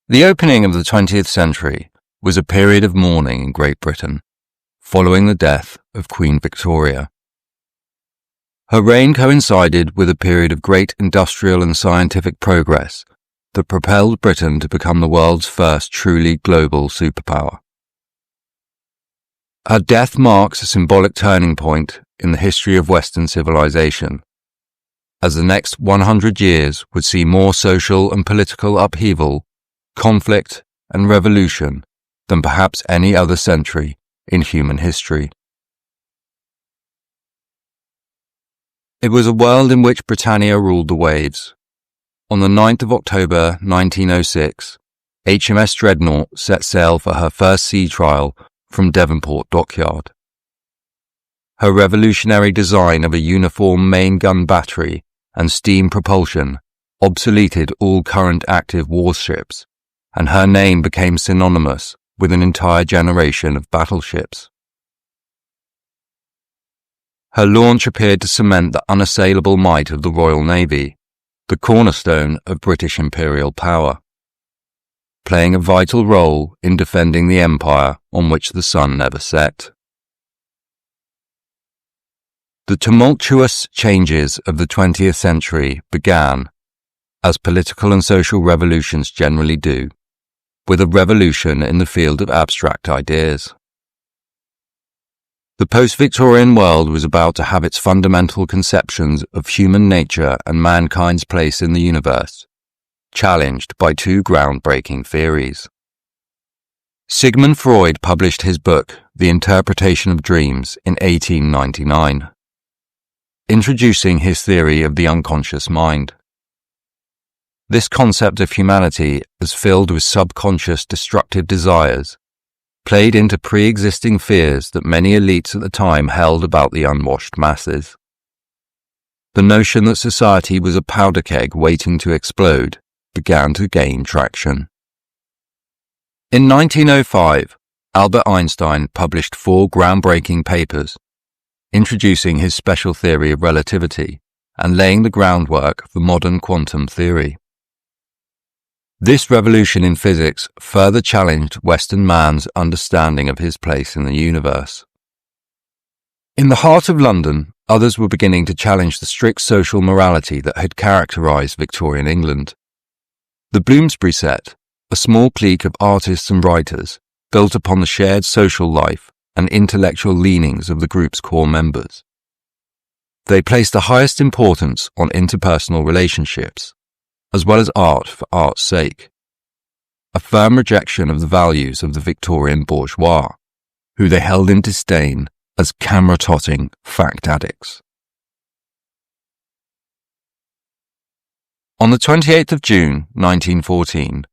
The opening of the 20th century was a period of mourning in Great Britain, following the death of Queen Victoria. Her reign coincided with a period of great industrial and scientific progress that propelled Britain to become the world's first truly global superpower. Her death marks a symbolic turning point in the history of Western civilization, as the next 100 years would see more social and political upheaval, conflict, and revolution than perhaps any other century in human history. It was a world in which Britannia ruled the waves. On the 9th of October 1906, HMS Dreadnought set sail for her first sea trial from Devonport Dockyard. Her revolutionary design of a uniform main gun battery and steam propulsion obsoleted all current active warships, and her name became synonymous with an entire generation of battleships. Her launch appeared to cement the unassailable might of the Royal Navy, the cornerstone of British imperial power, playing a vital role in defending the empire on which the sun never set. The tumultuous changes of the 20th century began, as political and social revolutions generally do, with a revolution in the field of abstract ideas. The post-Victorian world was about to have its fundamental conceptions of human nature and mankind's place in the universe challenged by two groundbreaking theories. Sigmund Freud published his book, The Interpretation of Dreams, in 1899, introducing his theory of the unconscious mind. This concept of humanity as filled with subconscious destructive desires played into pre-existing fears that many elites at the time held about the unwashed masses. The notion that society was a powder keg waiting to explode began to gain traction. In 1905, Albert Einstein published 4 groundbreaking papers, introducing his special theory of relativity and laying the groundwork for modern quantum theory. This revolution in physics further challenged Western man's understanding of his place in the universe. In the heart of London, others were beginning to challenge the strict social morality that had characterized Victorian England. The Bloomsbury set, a small clique of artists and writers, built upon the shared social life and intellectual leanings of the group's core members. They placed the highest importance on interpersonal relationships, as well as art for art's sake, a firm rejection of the values of the Victorian bourgeois, who they held in disdain as camera-totting fact addicts. On the 28th of June 1914,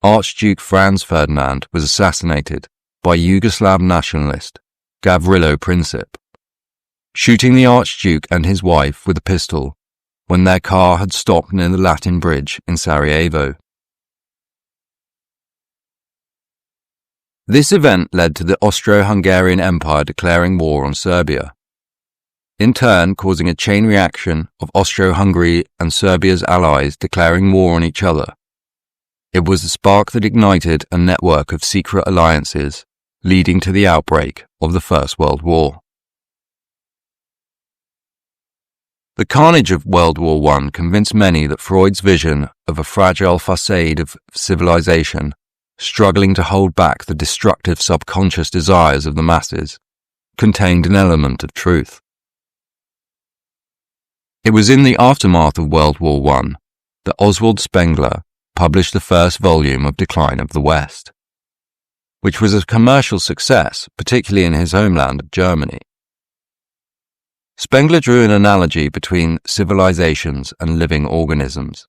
Archduke Franz Ferdinand was assassinated by Yugoslav nationalist Gavrilo Princip, shooting the Archduke and his wife with a pistol when their car had stopped near the Latin Bridge in Sarajevo. This event led to the Austro-Hungarian Empire declaring war on Serbia, in turn causing a chain reaction of Austro-Hungary and Serbia's allies declaring war on each other. It was the spark that ignited a network of secret alliances, leading to the outbreak of the First World War. The carnage of World War I convinced many that Freud's vision of a fragile facade of civilization, struggling to hold back the destructive subconscious desires of the masses, contained an element of truth. It was in the aftermath of World War I that Oswald Spengler published the first volume of Decline of the West, which was a commercial success, particularly in his homeland of Germany. Spengler drew an analogy between civilizations and living organisms.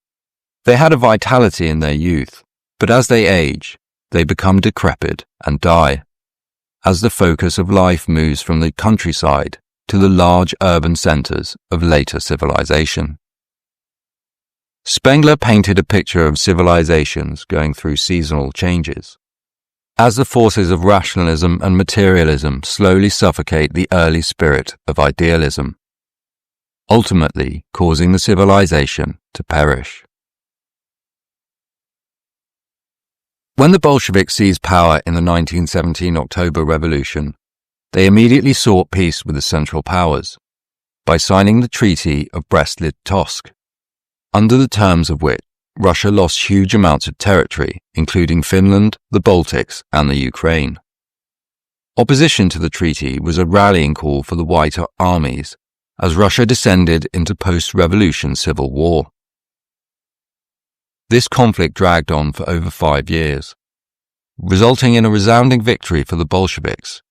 They had a vitality in their youth, but as they age, they become decrepit and die, as the focus of life moves from the countryside to the large urban centers of later civilization. Spengler painted a picture of civilizations going through seasonal changes, as the forces of rationalism and materialism slowly suffocate the early spirit of idealism, ultimately causing the civilization to perish. When the Bolsheviks seized power in the 1917 October Revolution, they immediately sought peace with the Central Powers by signing the Treaty of Brest-Litovsk, under the terms of which Russia lost huge amounts of territory, including Finland, the Baltics, and the Ukraine. Opposition to the treaty was a rallying call for the White Armies as Russia descended into post-revolution civil war. This conflict dragged on for over 5 years, resulting in a resounding victory for the Bolsheviks,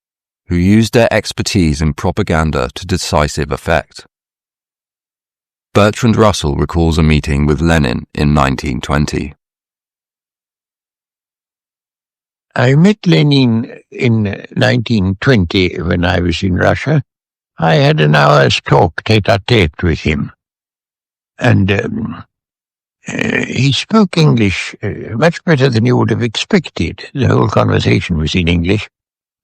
who used their expertise in propaganda to decisive effect. Bertrand Russell recalls a meeting with Lenin in 1920. I met Lenin in 1920 when I was in Russia. I had an hour's talk tete-a-tete with him. And he spoke English much better than you would have expected. The whole conversation was in English.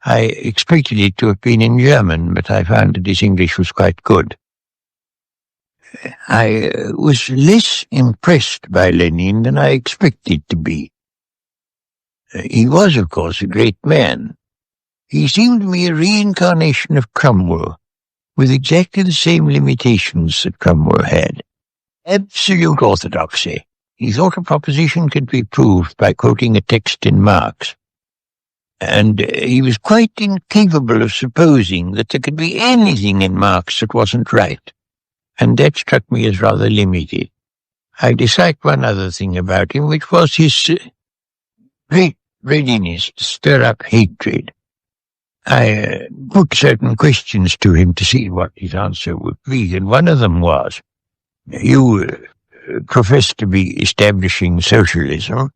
I expected it to have been in German, but I found that his English was quite good. I was less impressed by Lenin than I expected to be. He was, of course, a great man. He seemed to me a reincarnation of Cromwell, with exactly the same limitations that Cromwell had. Absolute orthodoxy. He thought a proposition could be proved by quoting a text in Marx. And he was quite incapable of supposing that there could be anything in Marx that wasn't right. And that struck me as rather limited. I disliked one other thing about him, which was his great readiness to stir up hatred. I put certain questions to him to see what his answer would be, and one of them was, you profess to be establishing socialism,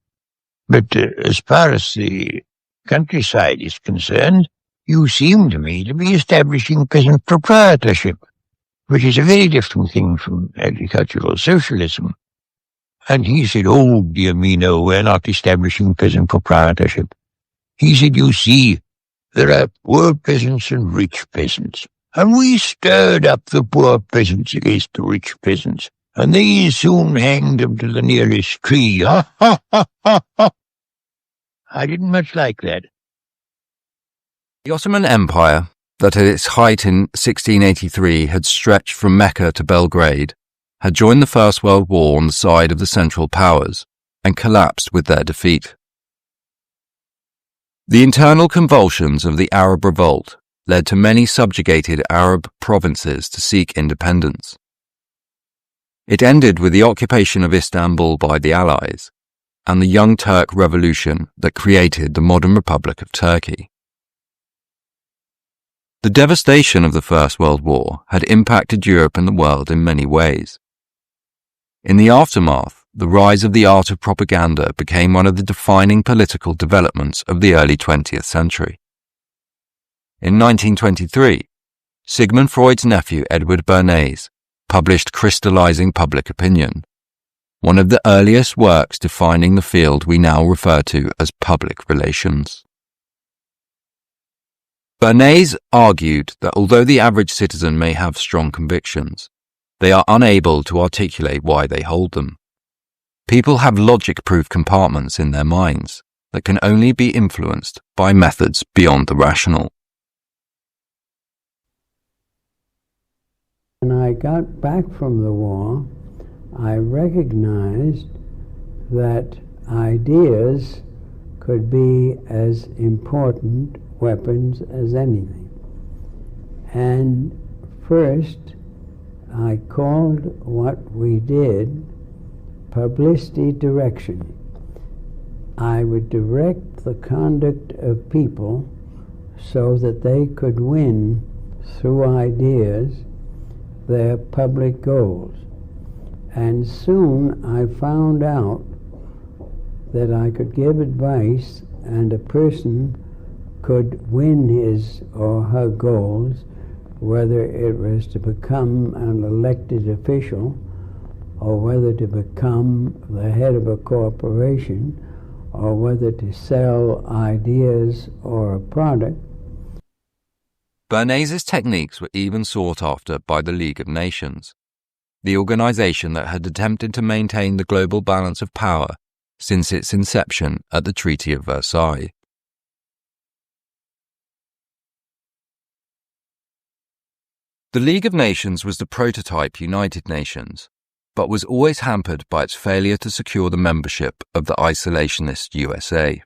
but as far as the countryside is concerned, you seem to me to be establishing peasant proprietorship, which is a very different thing from agricultural socialism. And he said, oh, dear me, no, we're not establishing peasant proprietorship. He said, you see, there are poor peasants and rich peasants, and we stirred up the poor peasants against the rich peasants, and they soon hanged them to the nearest tree. Ha, ha, ha, ha, ha. I didn't much like that. The Ottoman Empire, that at its height in 1683 had stretched from Mecca to Belgrade, had joined the First World War on the side of the Central Powers and collapsed with their defeat. The internal convulsions of the Arab Revolt led to many subjugated Arab provinces to seek independence. It ended with the occupation of Istanbul by the Allies and the Young Turk Revolution that created the modern Republic of Turkey. The devastation of the First World War had impacted Europe and the world in many ways. In the aftermath, the rise of the art of propaganda became one of the defining political developments of the early 20th century. In 1923, Sigmund Freud's nephew Edward Bernays published Crystallizing Public Opinion, one of the earliest works defining the field we now refer to as public relations. Bernays argued that although the average citizen may have strong convictions, they are unable to articulate why they hold them. People have logic-proof compartments in their minds that can only be influenced by methods beyond the rational. When I got back from the war, I recognized that ideas could be as important weapons as anything. And first, I called what we did publicity direction. I would direct the conduct of people so that they could win through ideas their public goals. And soon I found out that I could give advice and a person could win his or her goals, whether it was to become an elected official or whether to become the head of a corporation or whether to sell ideas or a product. Bernays' techniques were even sought after by the League of Nations, the organization that had attempted to maintain the global balance of power since its inception at the Treaty of Versailles. The League of Nations was the prototype United Nations, but was always hampered by its failure to secure the membership of the isolationist USA.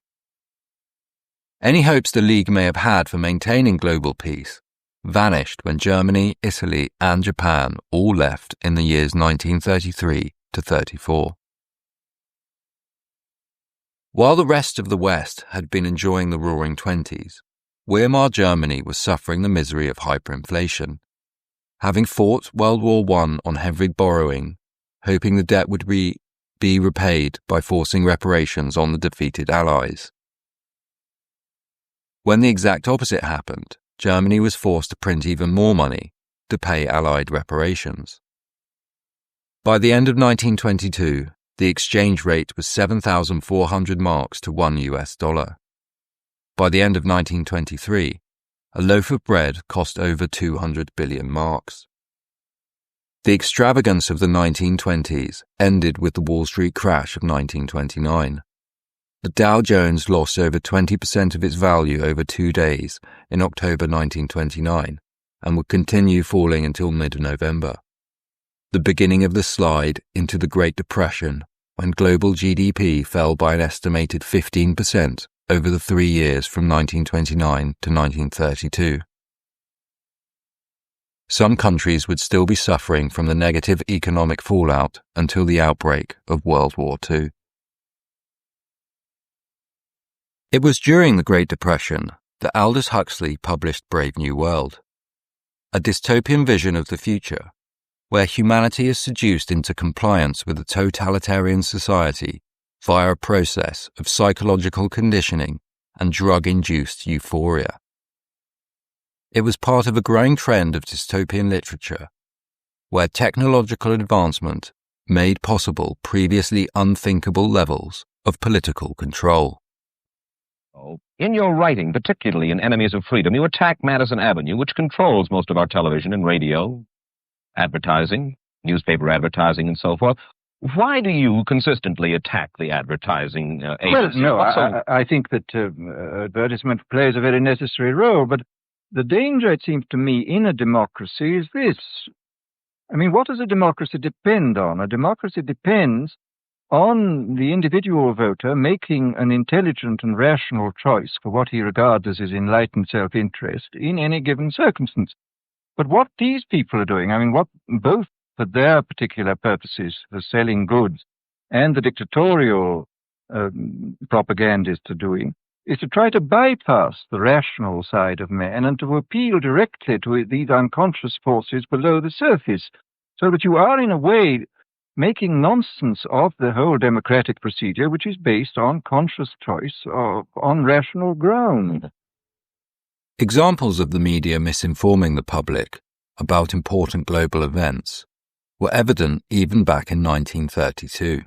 Any hopes the League may have had for maintaining global peace vanished when Germany, Italy, and Japan all left in the years 1933 to 34. While the rest of the West had been enjoying the Roaring Twenties, Weimar Germany was suffering the misery of hyperinflation, having fought World War I on heavy borrowing, hoping the debt would be repaid by forcing reparations on the defeated Allies. When the exact opposite happened, Germany was forced to print even more money to pay Allied reparations. By the end of 1922, the exchange rate was 7,400 marks to $1. By the end of 1923, a loaf of bread cost over 200 billion marks. The extravagance of the 1920s ended with the Wall Street crash of 1929. The Dow Jones lost over 20% of its value over 2 days in October 1929 and would continue falling until mid-November. The beginning of the slide into the Great Depression, when global GDP fell by an estimated 15% over the 3 years from 1929 to 1932. Some countries would still be suffering from the negative economic fallout until the outbreak of World War II. It was during the Great Depression that Aldous Huxley published Brave New World, a dystopian vision of the future where humanity is seduced into compliance with a totalitarian society via a process of psychological conditioning and drug-induced euphoria. It was part of a growing trend of dystopian literature, where technological advancement made possible previously unthinkable levels of political control. In your writing, particularly in Enemies of Freedom, you attack Madison Avenue, which controls most of our television and radio, advertising, newspaper advertising, and so forth. Why do you consistently attack the advertising agency? Well, no, I think that advertisement plays a very necessary role, but the danger, it seems to me, in a democracy is this. I mean, what does a democracy depend on? A democracy depends on the individual voter making an intelligent and rational choice for what he regards as his enlightened self-interest in any given circumstance. But what these people are doing, I mean, what both for their particular purposes, for selling goods, and the dictatorial propagandists are doing, is to try to bypass the rational side of man and to appeal directly to these unconscious forces below the surface, so that you are, in a way, making nonsense of the whole democratic procedure, which is based on conscious choice on rational ground. Examples of the media misinforming the public about important global events were evident even back in 1932.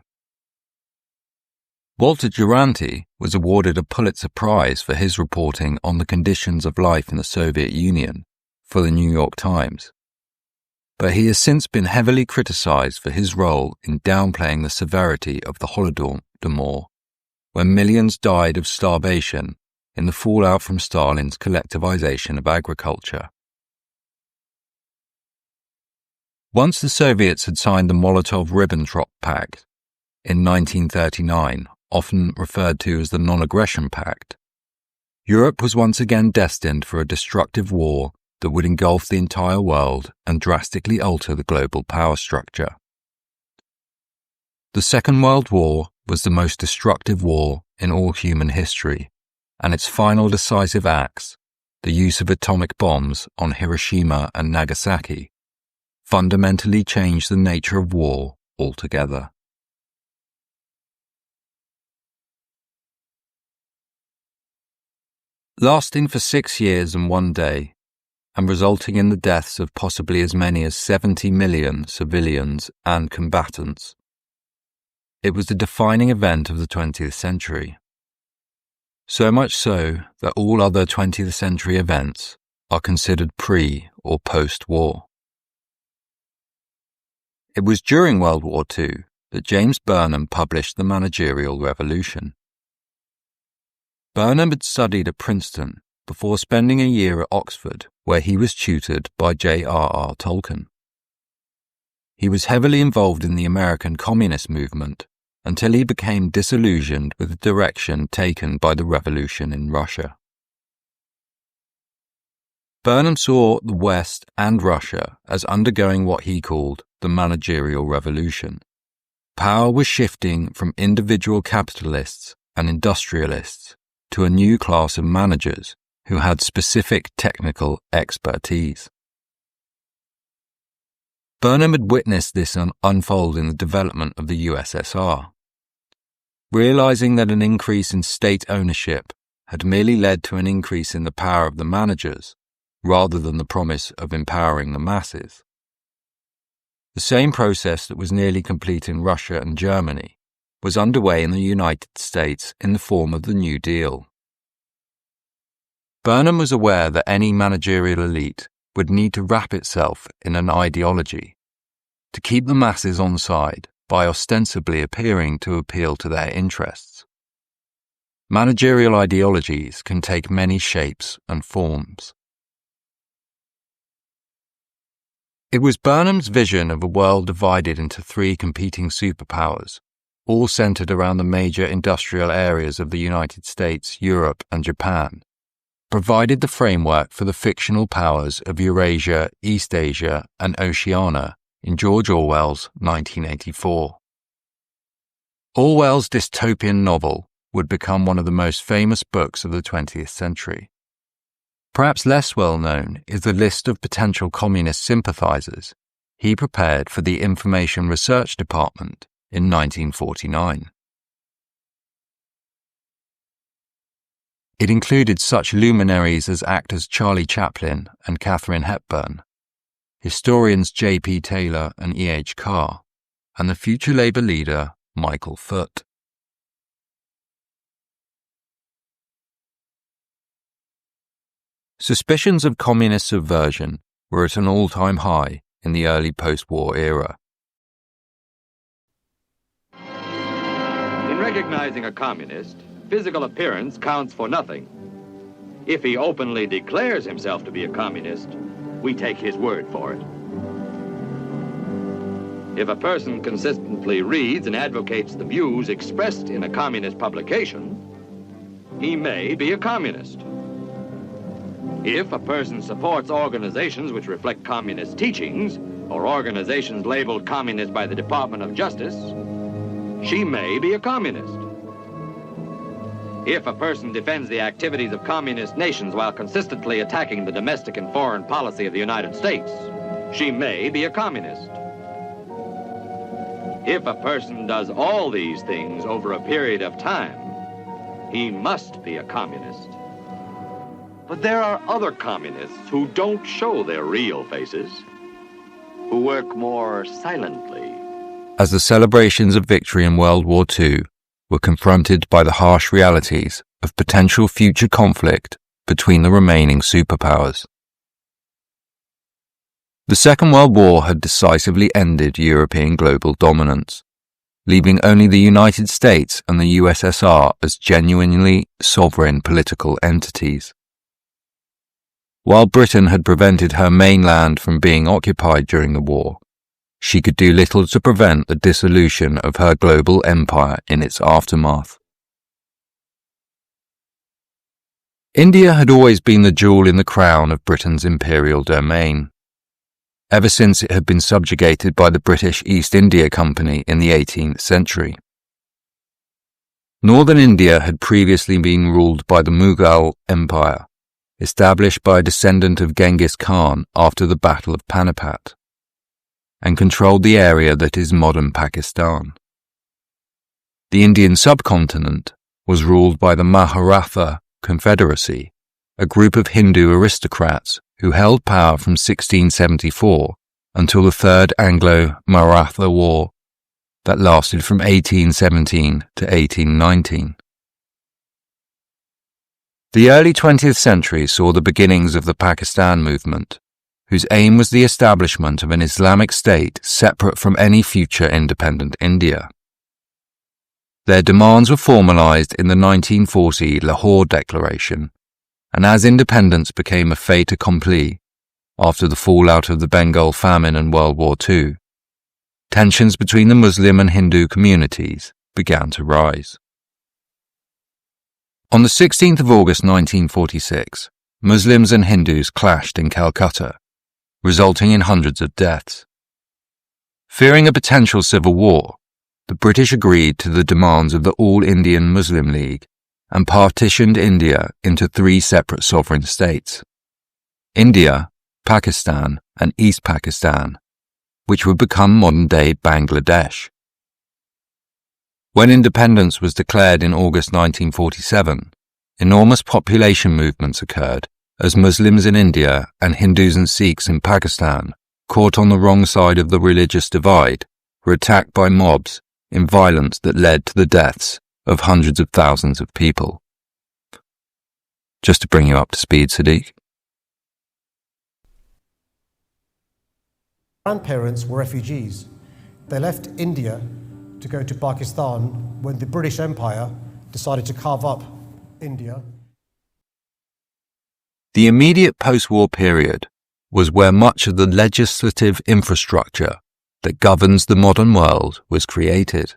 Walter Duranty was awarded a Pulitzer Prize for his reporting on the conditions of life in the Soviet Union for the New York Times, but he has since been heavily criticized for his role in downplaying the severity of the Holodomor, when millions died of starvation in the fallout from Stalin's collectivization of agriculture. Once the Soviets had signed the Molotov-Ribbentrop Pact in 1939, often referred to as the Non-Aggression Pact, Europe was once again destined for a destructive war that would engulf the entire world and drastically alter the global power structure. The Second World War was the most destructive war in all human history, and its final decisive acts, the use of atomic bombs on Hiroshima and Nagasaki, fundamentally changed the nature of war altogether. Lasting for 6 years and 1 day, and resulting in the deaths of possibly as many as 70 million civilians and combatants, it was the defining event of the 20th century. So much so that all other 20th century events are considered pre- or post-war. It was during World War II that James Burnham published The Managerial Revolution. Burnham had studied at Princeton before spending a year at Oxford, where he was tutored by J.R.R. Tolkien. He was heavily involved in the American Communist movement until he became disillusioned with the direction taken by the revolution in Russia. Burnham saw the West and Russia as undergoing what he called the managerial revolution. Power was shifting from individual capitalists and industrialists to a new class of managers who had specific technical expertise. Burnham had witnessed this unfold in the development of the USSR. Realizing that an increase in state ownership had merely led to an increase in the power of the managers, rather than the promise of empowering the masses. The same process that was nearly complete in Russia and Germany was underway in the United States in the form of the New Deal. Burnham was aware that any managerial elite would need to wrap itself in an ideology to keep the masses on side by ostensibly appearing to appeal to their interests. Managerial ideologies can take many shapes and forms. It was Burnham's vision of a world divided into three competing superpowers, all centered around the major industrial areas of the United States, Europe, and Japan, provided the framework for the fictional powers of Eurasia, East Asia, and Oceania in George Orwell's 1984. Orwell's dystopian novel would become one of the most famous books of the 20th century. Perhaps less well known is the list of potential communist sympathizers he prepared for the Information Research Department in 1949. It included such luminaries as actors Charlie Chaplin and Katharine Hepburn, historians J.P. Taylor and E.H. Carr, and the future Labour leader Michael Foot. Suspicions of communist subversion were at an all-time high in the early post-war era. In recognizing a communist, physical appearance counts for nothing. If he openly declares himself to be a communist, we take his word for it. If a person consistently reads and advocates the views expressed in a communist publication, he may be a communist. If a person supports organizations which reflect communist teachings, or organizations labeled communist by the Department of Justice, she may be a communist. If a person defends the activities of communist nations while consistently attacking the domestic and foreign policy of the United States, she may be a communist. If a person does all these things over a period of time, he must be a communist. But there are other communists who don't show their real faces, who work more silently. As the celebrations of victory in World War II were confronted by the harsh realities of potential future conflict between the remaining superpowers. The Second World War had decisively ended European global dominance, leaving only the United States and the USSR as genuinely sovereign political entities. While Britain had prevented her mainland from being occupied during the war, she could do little to prevent the dissolution of her global empire in its aftermath. India had always been the jewel in the crown of Britain's imperial domain, ever since it had been subjugated by the British East India Company in the 18th century. Northern India had previously been ruled by the Mughal Empire, established by a descendant of Genghis Khan after the Battle of Panipat, and controlled the area that is modern Pakistan. The Indian subcontinent was ruled by the Maharatha Confederacy, a group of Hindu aristocrats who held power from 1674 until the Third Anglo-Maratha War that lasted from 1817 to 1819. The early 20th century saw the beginnings of the Pakistan movement, whose aim was the establishment of an Islamic state separate from any future independent India. Their demands were formalized in the 1940 Lahore Declaration, and as independence became a fait accompli after the fallout of the Bengal famine and World War II, tensions between the Muslim and Hindu communities began to rise. On the 16th of August 1946, Muslims and Hindus clashed in Calcutta, resulting in hundreds of deaths. Fearing a potential civil war, the British agreed to the demands of the All Indian Muslim League and partitioned India into 3 separate sovereign states: India, Pakistan, and East Pakistan, which would become modern-day Bangladesh. When independence was declared in August 1947, enormous population movements occurred as Muslims in India and Hindus and Sikhs in Pakistan, caught on the wrong side of the religious divide, were attacked by mobs in violence that led to the deaths of hundreds of thousands of people. Just to bring you up to speed, Sadiq. Grandparents were refugees. They left India to go to Pakistan when the British Empire decided to carve up India. The immediate post-war period was where much of the legislative infrastructure that governs the modern world was created.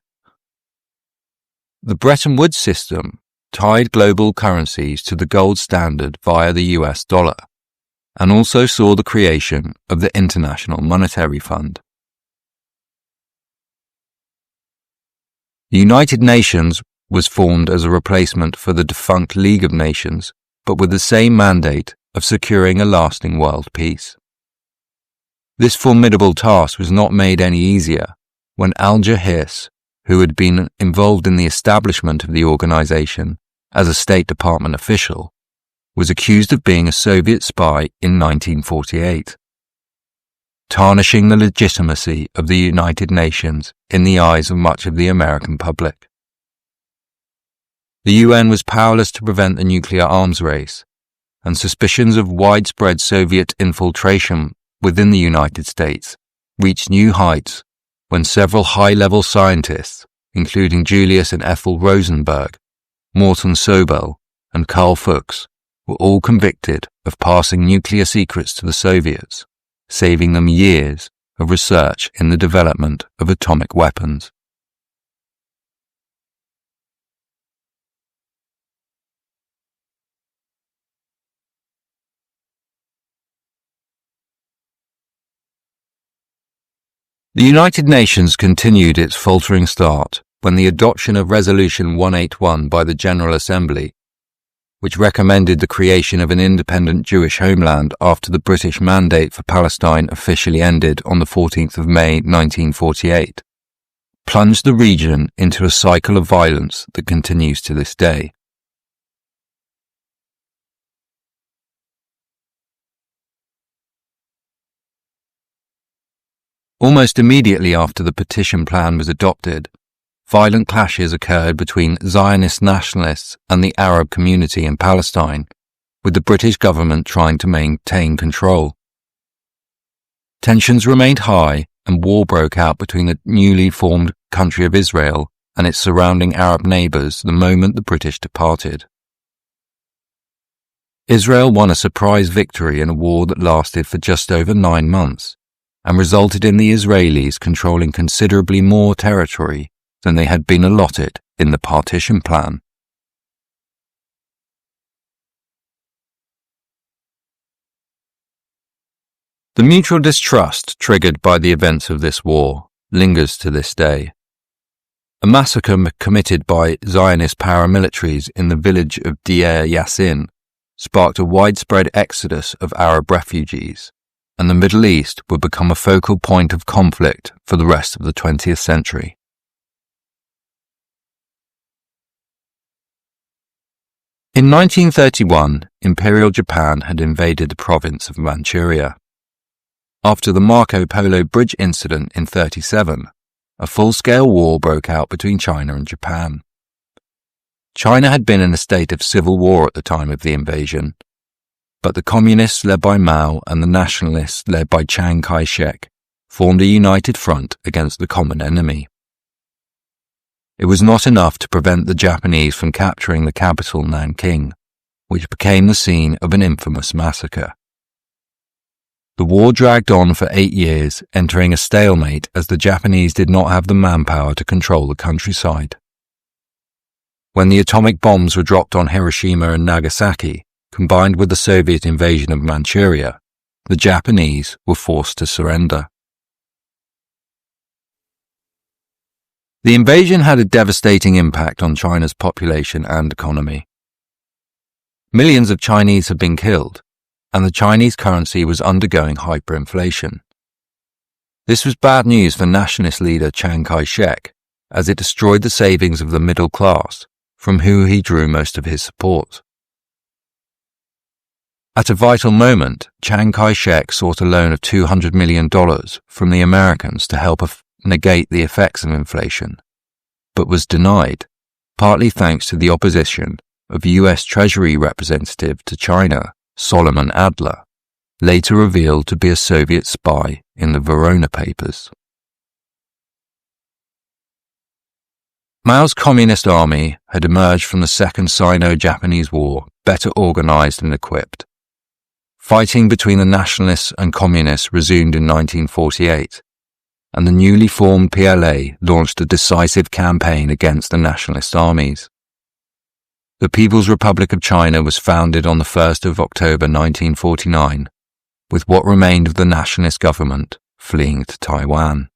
The Bretton Woods system tied global currencies to the gold standard via the US dollar, and also saw the creation of the International Monetary Fund. The United Nations was formed as a replacement for the defunct League of Nations, but with the same mandate of securing a lasting world peace. This formidable task was not made any easier when Alger Hiss, who had been involved in the establishment of the organization as a State Department official, was accused of being a Soviet spy in 1948, tarnishing the legitimacy of the United Nations in the eyes of much of the American public. The UN was powerless to prevent the nuclear arms race, and suspicions of widespread Soviet infiltration within the United States reached new heights when several high-level scientists, including Julius and Ethel Rosenberg, Morton Sobel, and Karl Fuchs, were all convicted of passing nuclear secrets to the Soviets, saving them years of research in the development of atomic weapons. The United Nations continued its faltering start when the adoption of Resolution 181 by the General Assembly, which recommended the creation of an independent Jewish homeland after the British mandate for Palestine officially ended on the 14th of May 1948, plunged the region into a cycle of violence that continues to this day. Almost immediately after the petition plan was adopted, violent clashes occurred between Zionist nationalists and the Arab community in Palestine, with the British government trying to maintain control. Tensions remained high and war broke out between the newly formed country of Israel and its surrounding Arab neighbours the moment the British departed. Israel won a surprise victory in a war that lasted for just over 9 months, and resulted in the Israelis controlling considerably more territory than they had been allotted in the partition plan. The mutual distrust triggered by the events of this war lingers to this day. A massacre committed by Zionist paramilitaries in the village of Deir Yassin sparked a widespread exodus of Arab refugees, and the Middle East would become a focal point of conflict for the rest of the 20th century. In 1931, Imperial Japan had invaded the province of Manchuria. After the Marco Polo Bridge incident in 1937, a full-scale war broke out between China and Japan. China had been in a state of civil war at the time of the invasion. but the communists led by Mao and the nationalists led by Chiang Kai-shek formed a united front against the common enemy. It was not enough to prevent the Japanese from capturing the capital Nanking, which became the scene of an infamous massacre. The war dragged on for 8 years, entering a stalemate as the Japanese did not have the manpower to control the countryside. When the atomic bombs were dropped on Hiroshima and Nagasaki, combined with the Soviet invasion of Manchuria, the Japanese were forced to surrender. The invasion had a devastating impact on China's population and economy. Millions of Chinese had been killed, and the Chinese currency was undergoing hyperinflation. This was bad news for nationalist leader Chiang Kai-shek, as it destroyed the savings of the middle class, from whom he drew most of his support. At a vital moment, Chiang Kai-shek sought a loan of $200 million from the Americans to help negate the effects of inflation, but was denied, partly thanks to the opposition of U.S. Treasury Representative to China, Solomon Adler, later revealed to be a Soviet spy in the Verona Papers. Mao's Communist Army had emerged from the Second Sino-Japanese War better organized and equipped. Fighting between the nationalists and communists resumed in 1948, and the newly formed PLA launched a decisive campaign against the nationalist armies. The People's Republic of China was founded on the 1st of October 1949, with what remained of the nationalist government fleeing to Taiwan.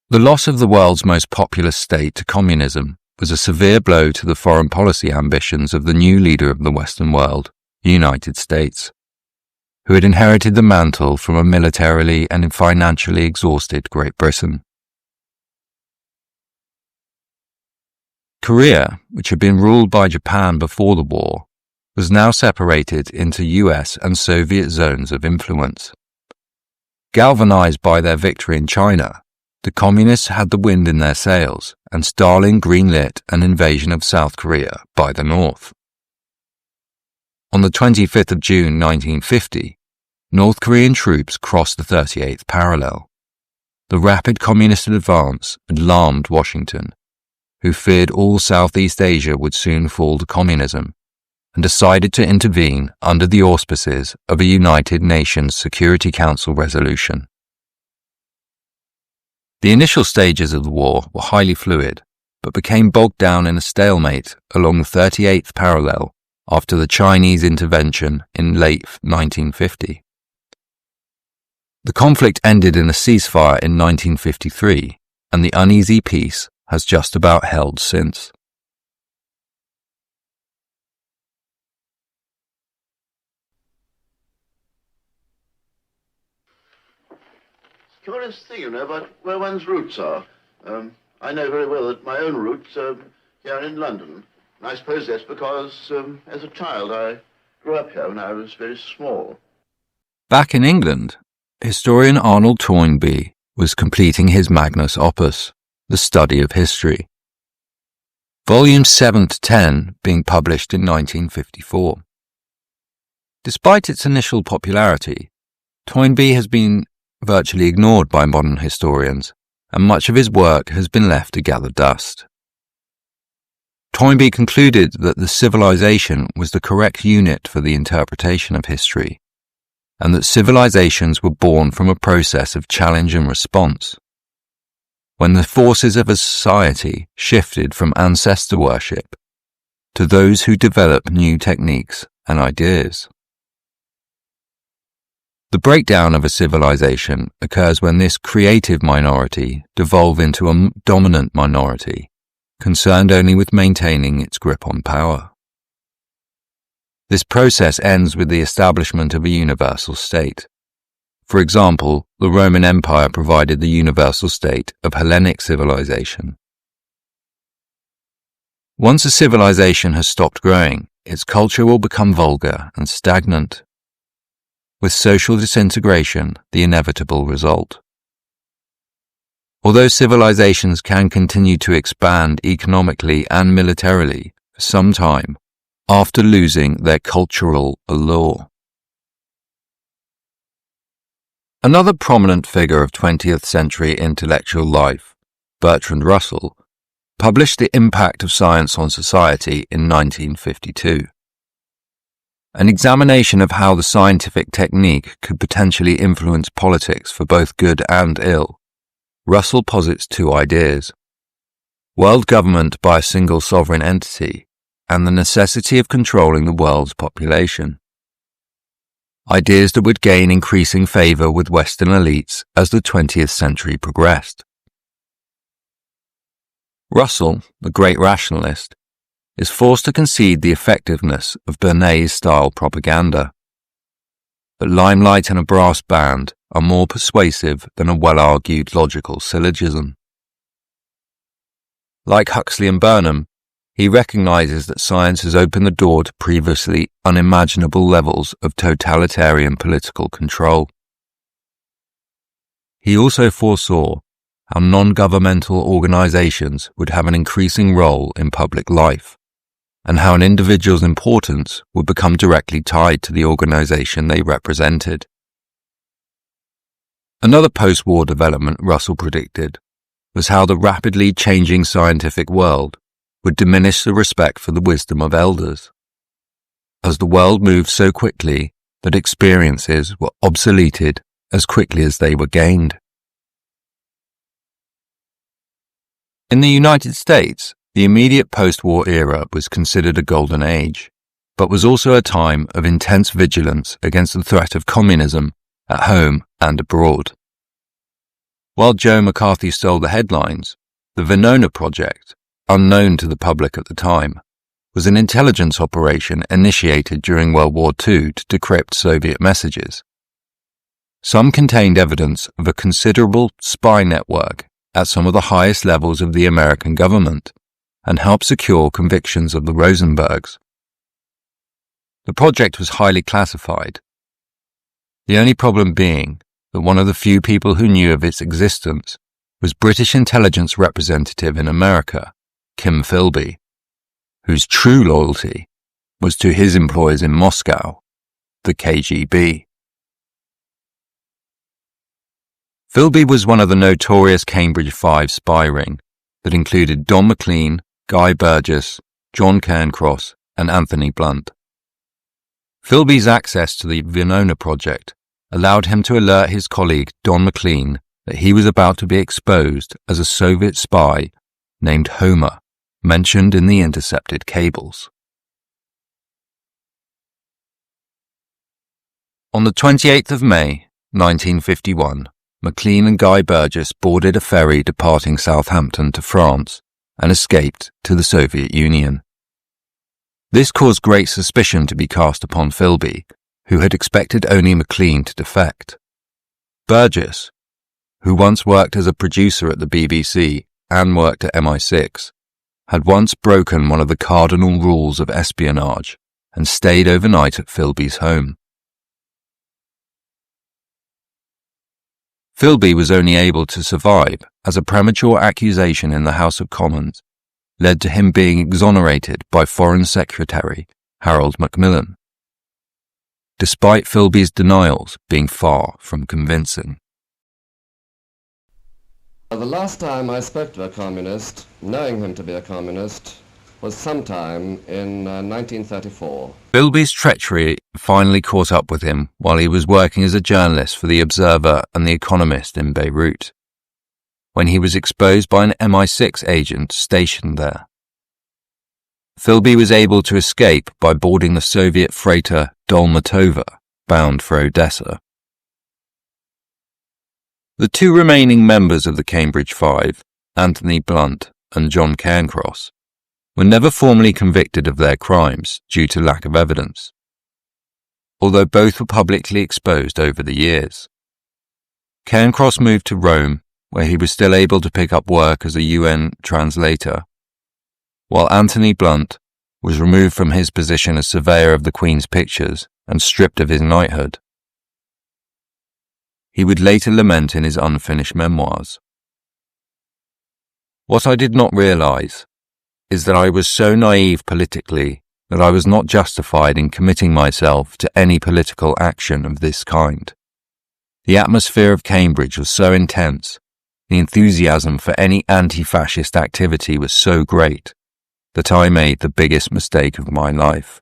The loss of the world's most populous state to communism was a severe blow to the foreign policy ambitions of the new leader of the Western world, the United States, who had inherited the mantle from a militarily and financially exhausted Great Britain. Korea, which had been ruled by Japan before the war, was now separated into US and Soviet zones of influence. Galvanized by their victory in China, the communists had the wind in their sails, and Stalin greenlit an invasion of South Korea by the north. On the 25th of June 1950, North Korean troops crossed the 38th parallel. The rapid communist advance alarmed Washington, who feared all Southeast Asia would soon fall to communism, and decided to intervene under the auspices of a United Nations Security Council resolution. The initial stages of the war were highly fluid, but became bogged down in a stalemate along the 38th parallel after the Chinese intervention in late 1950. The conflict ended in a ceasefire in 1953, and the uneasy peace has just about held since. Curious thing, you know, about where one's roots are. I know very well that my own roots are here in London. And I suppose that's because, as a child, I grew up here when I was very small. Back in England, historian Arnold Toynbee was completing his magnus opus, The Study of History. Volumes 7 to 10 being published in 1954. Despite its initial popularity, Toynbee has been virtually ignored by modern historians, and much of his work has been left to gather dust. Toynbee concluded that the civilization was the correct unit for the interpretation of history, and that civilizations were born from a process of challenge and response. When the forces of a society shifted from ancestor worship to those who develop new techniques and ideas. The breakdown of a civilization occurs when this creative minority devolves into a dominant minority, concerned only with maintaining its grip on power. This process ends with the establishment of a universal state. For example, the Roman Empire provided the universal state of Hellenic civilization. Once a civilization has stopped growing, its culture will become vulgar and stagnant, with social disintegration the inevitable result. Although civilizations can continue to expand economically and militarily for some time, after losing their cultural allure. Another prominent figure of 20th century intellectual life, Bertrand Russell, published The Impact of Science on Society in 1952. An examination of how the scientific technique could potentially influence politics for both good and ill, Russell posits two ideas: world government by a single sovereign entity and the necessity of controlling the world's population. Ideas that would gain increasing favour with Western elites as the 20th century progressed. Russell, the great rationalist, is forced to concede the effectiveness of Bernays-style propaganda. But limelight and a brass band are more persuasive than a well-argued logical syllogism. Like Huxley and Burnham, he recognises that science has opened the door to previously unimaginable levels of totalitarian political control. He also foresaw how non-governmental organisations would have an increasing role in public life, and how an individual's importance would become directly tied to the organisation they represented. Another post-war development Russell predicted was how the rapidly changing scientific world would diminish the respect for the wisdom of elders, as the world moved so quickly that experiences were obsoleted as quickly as they were gained. In the United States, the immediate post-war era was considered a golden age, but was also a time of intense vigilance against the threat of communism at home and abroad. While Joe McCarthy stole the headlines, the Venona Project, unknown to the public at the time, was an intelligence operation initiated during World War II to decrypt Soviet messages. Some contained evidence of a considerable spy network at some of the highest levels of the American government, and helped secure convictions of the Rosenbergs. The project was highly classified, the only problem being that one of the few people who knew of its existence was British intelligence representative in America, Kim Philby, whose true loyalty was to his employers in Moscow, the KGB. Philby was one of the notorious Cambridge Five spy ring that included Don McLean, Guy Burgess, John Cairncross, and Anthony Blunt. Philby's access to the Venona Project allowed him to alert his colleague Don McLean that he was about to be exposed as a Soviet spy named Homer, mentioned in the intercepted cables. On the 28th of May, 1951, McLean and Guy Burgess boarded a ferry departing Southampton to France and escaped to the Soviet Union. This caused great suspicion to be cast upon Philby, who had expected only McLean to defect. Burgess, who once worked as a producer at the BBC and worked at MI6, had once broken one of the cardinal rules of espionage and stayed overnight at Philby's home. Philby was only able to survive as a premature accusation in the House of Commons led to him being exonerated by Foreign Secretary Harold Macmillan, despite Philby's denials being far from convincing. The last time I spoke to a communist, knowing him to be a communist, was sometime in 1934. Philby's treachery finally caught up with him while he was working as a journalist for The Observer and The Economist in Beirut, when he was exposed by an MI6 agent stationed there. Philby was able to escape by boarding the Soviet freighter Dolmatova, bound for Odessa. The two remaining members of the Cambridge Five, Anthony Blunt and John Cairncross, were never formally convicted of their crimes due to lack of evidence, although both were publicly exposed over the years. Cairncross moved to Rome, where he was still able to pick up work as a UN translator, while Anthony Blunt was removed from his position as surveyor of the Queen's pictures and stripped of his knighthood. He would later lament in his unfinished memoirs, "What I did not realise is that I was so naive politically that I was not justified in committing myself to any political action of this kind. The atmosphere of Cambridge was so intense, the enthusiasm for any anti-fascist activity was so great, that I made the biggest mistake of my life.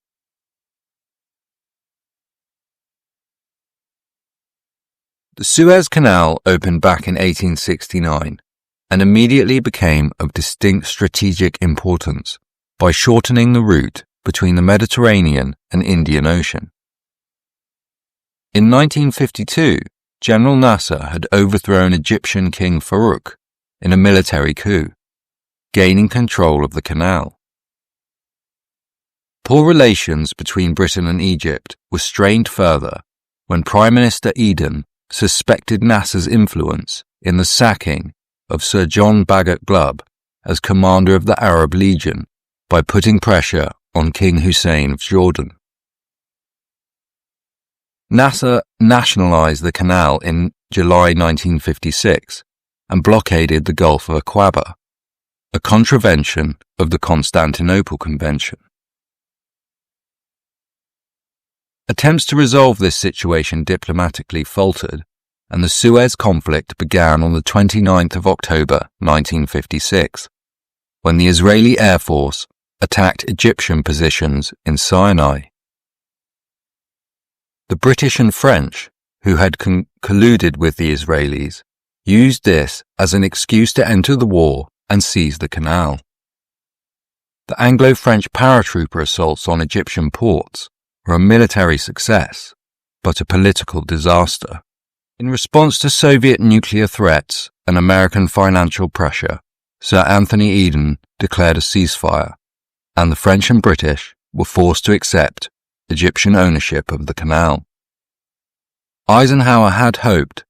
The Suez Canal opened back in 1869 and immediately became of distinct strategic importance by shortening the route between the Mediterranean and Indian Ocean. In 1952, General Nasser had overthrown Egyptian King Farouk in a military coup, gaining control of the canal. Poor relations between Britain and Egypt were strained further when Prime Minister Eden suspected Nasser's influence in the sacking of Sir John Bagot Glubb as commander of the Arab Legion by putting pressure on King Hussein of Jordan. Nasser nationalized the canal in July 1956 and blockaded the Gulf of Aqaba, a contravention of the Constantinople Convention. Attempts to resolve this situation diplomatically faltered, and the Suez conflict began on the 29th of October 1956, when the Israeli Air Force attacked Egyptian positions in Sinai. The British and French, who had colluded with the Israelis, used this as an excuse to enter the war and seize the canal. The Anglo-French paratrooper assaults on Egyptian ports were a military success, but a political disaster. In response to Soviet nuclear threats and American financial pressure, Sir Anthony Eden declared a ceasefire, and the French and British were forced to accept Egyptian ownership of the canal. Eisenhower had hoped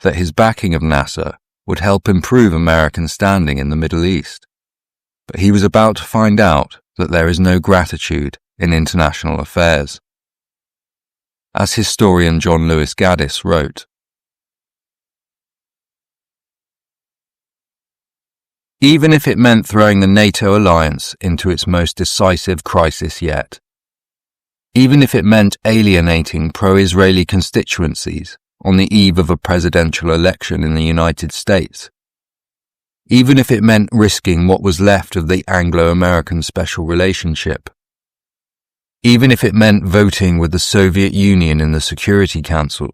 that his backing of Nasser would help improve American standing in the Middle East, but he was about to find out that there is no gratitude in international affairs. As historian John Lewis Gaddis wrote, "Even if it meant throwing the NATO alliance into its most decisive crisis yet, even if it meant alienating pro-Israeli constituencies on the eve of a presidential election in the United States, even if it meant risking what was left of the Anglo-American special relationship, even if it meant voting with the Soviet Union in the Security Council,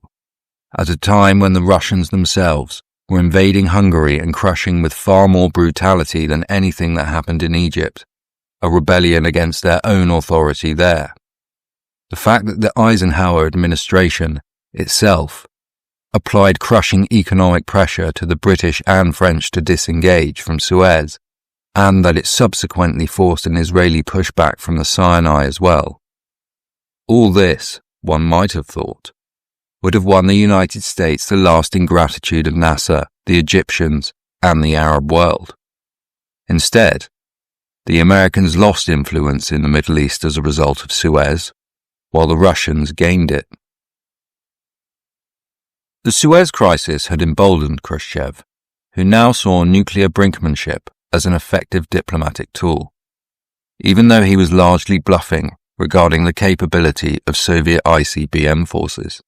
at a time when the Russians themselves were invading Hungary and crushing with far more brutality than anything that happened in Egypt, a rebellion against their own authority there. The fact that the Eisenhower administration itself applied crushing economic pressure to the British and French to disengage from Suez, and that it subsequently forced an Israeli pushback from the Sinai as well. All this, one might have thought, would have won the United States the lasting gratitude of Nasser, the Egyptians, and the Arab world. Instead, the Americans lost influence in the Middle East as a result of Suez, while the Russians gained it. The Suez Crisis had emboldened Khrushchev, who now saw nuclear brinkmanship as an effective diplomatic tool, even though he was largely bluffing regarding the capability of Soviet ICBM forces,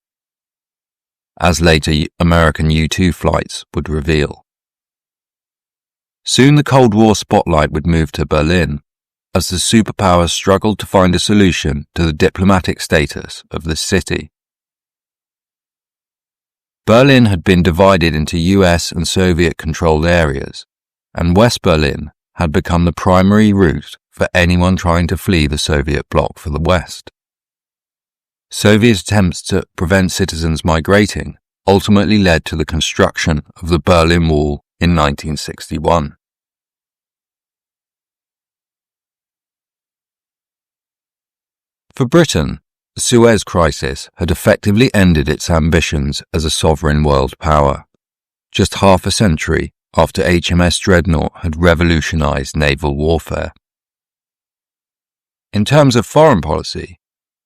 as later American U-2 flights would reveal. Soon the Cold War spotlight would move to Berlin, as the superpowers struggled to find a solution to the diplomatic status of the city. Berlin had been divided into US and Soviet-controlled areas, and West Berlin had become the primary route for anyone trying to flee the Soviet bloc for the West. Soviet attempts to prevent citizens migrating ultimately led to the construction of the Berlin Wall in 1961. For Britain, the Suez Crisis had effectively ended its ambitions as a sovereign world power, just half a century after HMS Dreadnought had revolutionized naval warfare. In terms of foreign policy,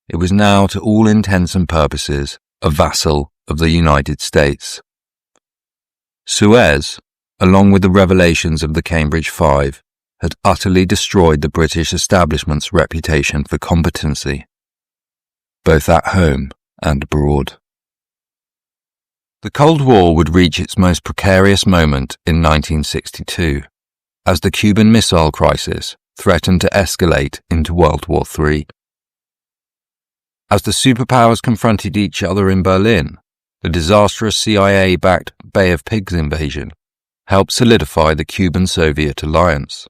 it was now to all intents and purposes a vassal of the United States. Suez, along with the revelations of the Cambridge Five had utterly destroyed the British establishment's reputation for competency, both at home and abroad. The Cold War would reach its most precarious moment in 1962, as the Cuban Missile Crisis threatened to escalate into World War III. As the superpowers confronted each other in Berlin, the disastrous CIA-backed Bay of Pigs invasion helped solidify the Cuban-Soviet alliance.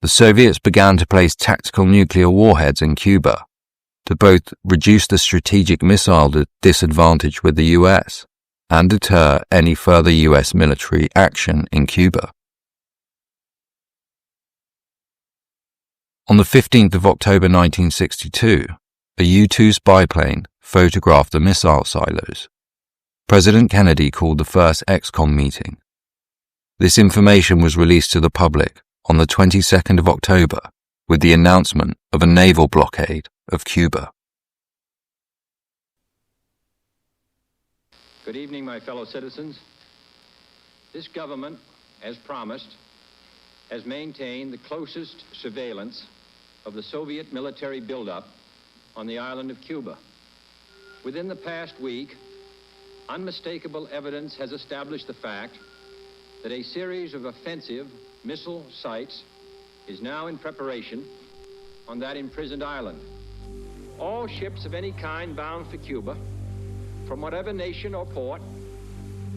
The Soviets began to place tactical nuclear warheads in Cuba to both reduce the strategic missile disadvantage with the US and deter any further US military action in Cuba. On the 15th of October 1962, a U-2 spy plane photographed the missile silos. President Kennedy called the first ExComm meeting. This information was released to the public on the 22nd of October with the announcement of a naval blockade of Cuba. Good evening, my fellow citizens. This government, as promised, has maintained the closest surveillance of the Soviet military buildup on the island of Cuba. Within the past week, unmistakable evidence has established the fact that a series of offensive missile sites is now in preparation on that imprisoned island. All ships of any kind bound for Cuba, from whatever nation or port,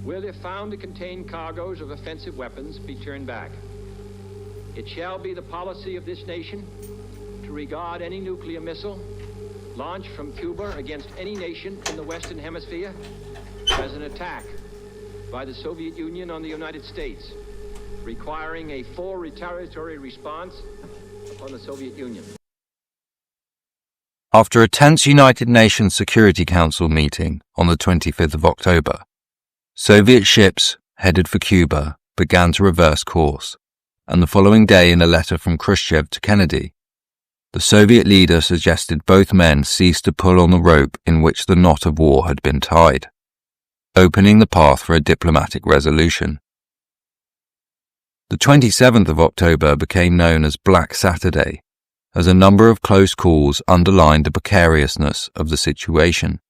will, if found to contain cargoes of offensive weapons, be turned back. It shall be the policy of this nation to regard any nuclear missile launched from Cuba against any nation in the Western Hemisphere as an attack by the Soviet Union on the United States, requiring a full retaliatory response upon the Soviet Union. After a tense United Nations Security Council meeting on the 25th of October, Soviet ships headed for Cuba began to reverse course, and the following day, in a letter from Khrushchev to Kennedy, the Soviet leader suggested both men cease to pull on the rope in which the knot of war had been tied, opening the path for a diplomatic resolution. The 27th of October became known as Black Saturday, as a number of close calls underlined the precariousness of the situation.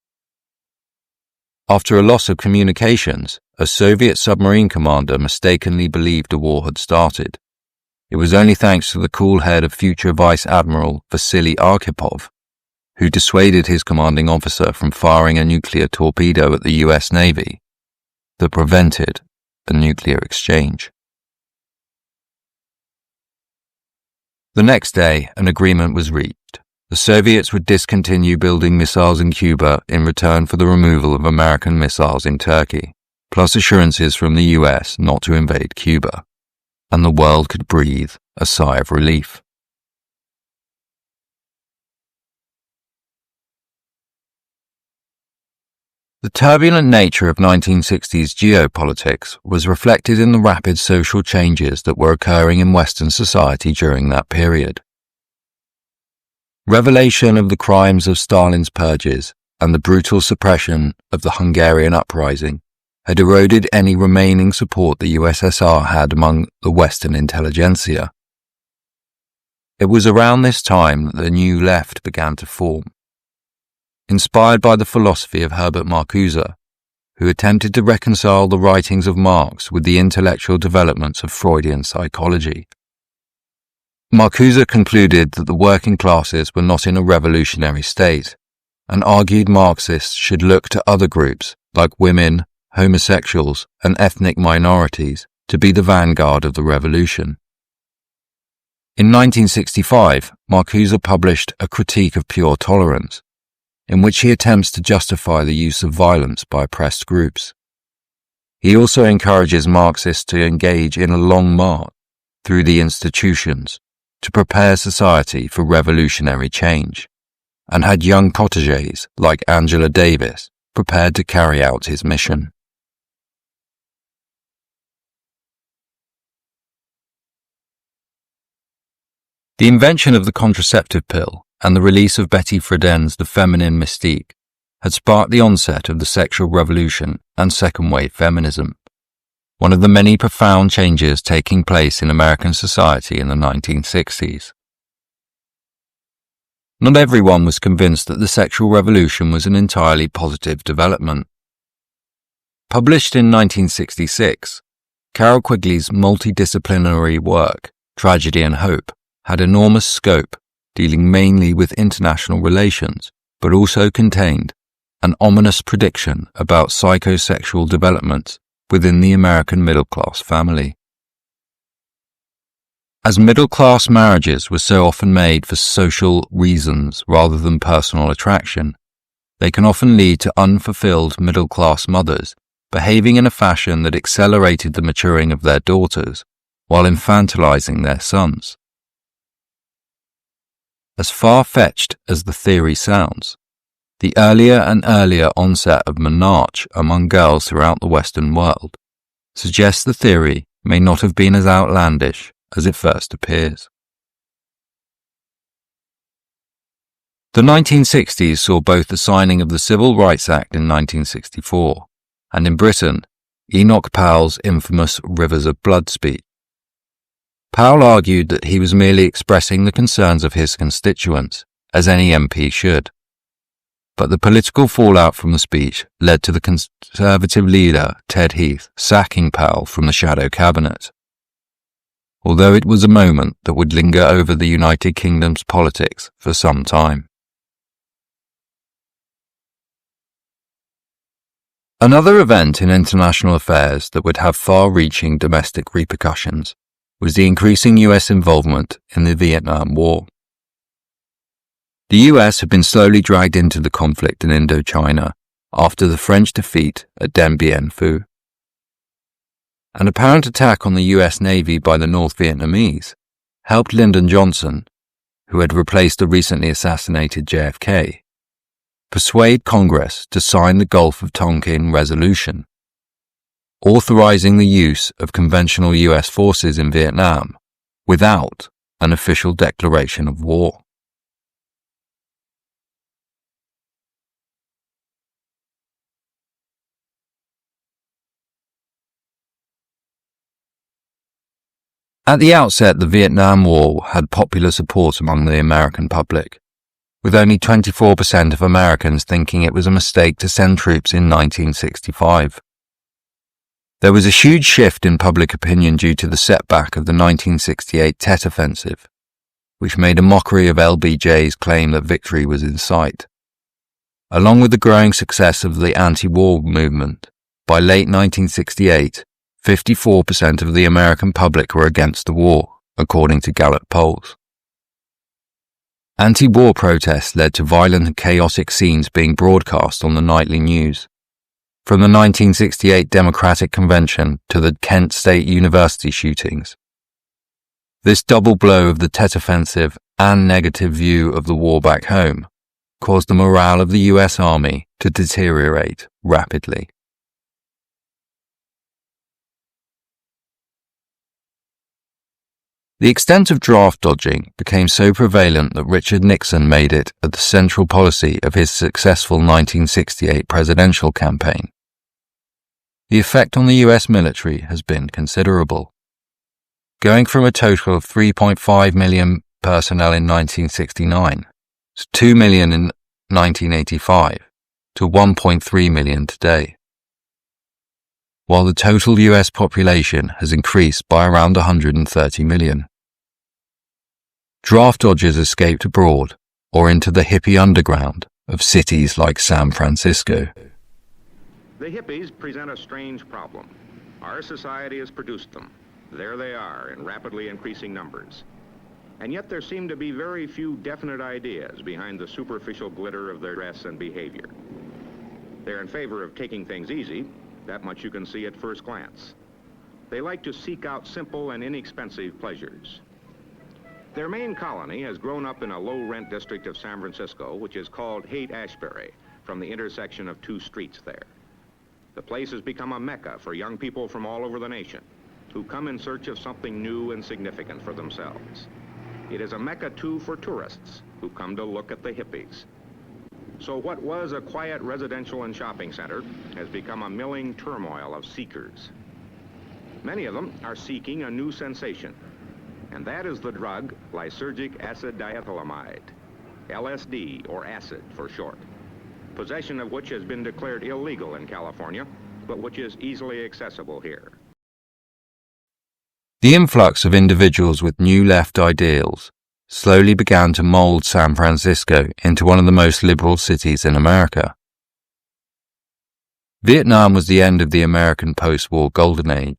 After a loss of communications, a Soviet submarine commander mistakenly believed a war had started. It was only thanks to the cool head of future Vice Admiral Vasily Arkhipov, who dissuaded his commanding officer from firing a nuclear torpedo at the US Navy, that prevented a nuclear exchange. The next day, an agreement was reached. The Soviets would discontinue building missiles in Cuba in return for the removal of American missiles in Turkey, plus assurances from the US not to invade Cuba, and the world could breathe a sigh of relief. The turbulent nature of 1960s geopolitics was reflected in the rapid social changes that were occurring in Western society during that period. Revelation of the crimes of Stalin's purges and the brutal suppression of the Hungarian uprising had eroded any remaining support the USSR had among the Western intelligentsia. It was around this time that the New Left began to form. Inspired by the philosophy of Herbert Marcuse, who attempted to reconcile the writings of Marx with the intellectual developments of Freudian psychology. Marcuse concluded that the working classes were not in a revolutionary state, and argued Marxists should look to other groups like women, homosexuals, and ethnic minorities to be the vanguard of the revolution. In 1965, Marcuse published A Critique of Pure Tolerance, in which he attempts to justify the use of violence by oppressed groups. He also encourages Marxists to engage in a long march through the institutions to prepare society for revolutionary change, and had young protégés like Angela Davis prepared to carry out his mission. The invention of the contraceptive pill and the release of Betty Friedan's The Feminine Mystique had sparked the onset of the sexual revolution and second-wave feminism. one of the many profound changes taking place in American society in the 1960s. Not everyone was convinced that the sexual revolution was an entirely positive development. Published in 1966, Carroll Quigley's multidisciplinary work, Tragedy and Hope, had enormous scope, dealing mainly with international relations, but also contained an ominous prediction about psychosexual developments within the American middle-class family. As middle-class marriages were so often made for social reasons rather than personal attraction, they can often lead to unfulfilled middle-class mothers behaving in a fashion that accelerated the maturing of their daughters while infantilizing their sons. As far-fetched as the theory sounds, the earlier and earlier onset of menarche among girls throughout the Western world suggests the theory may not have been as outlandish as it first appears. The 1960s saw both the signing of the Civil Rights Act in 1964 and, in Britain, Enoch Powell's infamous Rivers of Blood speech. Powell argued that he was merely expressing the concerns of his constituents, as any MP should. But the political fallout from the speech led to the Conservative leader, Ted Heath, sacking Powell from the shadow cabinet. Although it was a moment that would linger over the United Kingdom's politics for some time. Another event in international affairs that would have far-reaching domestic repercussions was the increasing US involvement in the Vietnam War. The US had been slowly dragged into the conflict in Indochina after the French defeat at Dien Bien Phu. An apparent attack on the US Navy by the North Vietnamese helped Lyndon Johnson, who had replaced the recently assassinated JFK, persuade Congress to sign the Gulf of Tonkin Resolution, authorizing the use of conventional US forces in Vietnam without an official declaration of war. At the outset, the Vietnam War had popular support among the American public, with only 24% of Americans thinking it was a mistake to send troops in 1965. There was a huge shift in public opinion due to the setback of the 1968 Tet Offensive, which made a mockery of LBJ's claim that victory was in sight. Along with the growing success of the anti-war movement, by late 1968, 54% of the American public were against the war, according to Gallup polls. Anti-war protests led to violent and chaotic scenes being broadcast on the nightly news. From the 1968 Democratic Convention to the Kent State University shootings. This double blow of the Tet Offensive and negative view of the war back home caused the morale of the US Army to deteriorate rapidly. The extent of draft dodging became so prevalent that Richard Nixon made it at the central policy of his successful 1968 presidential campaign. The effect on the US military has been considerable, going from a total of 3.5 million personnel in 1969 to 2 million in 1985 to 1.3 million today, while the total US population has increased by around 130 million. Draft dodgers escaped abroad or into the hippie underground of cities like San Francisco. The hippies present a strange problem. Our society has produced them. There they are in rapidly increasing numbers. And yet there seem to be very few definite ideas behind the superficial glitter of their dress and behavior. They're in favor of taking things easy. That much you can see at first glance. They like to seek out simple and inexpensive pleasures. Their main colony has grown up in a low-rent district of San Francisco, which is called Haight-Ashbury, from the intersection of two streets there. The place has become a mecca for young people from all over the nation who come in search of something new and significant for themselves. It is a mecca, too, for tourists who come to look at the hippies. So what was a quiet residential and shopping center has become a milling turmoil of seekers. Many of them are seeking a new sensation, and that is the drug lysergic acid diethylamide, LSD, or acid for short, possession of which has been declared illegal in California, but which is easily accessible here. The influx of individuals with new left ideals slowly began to mold San Francisco into one of the most liberal cities in America. Vietnam was the end of the American post-war golden age.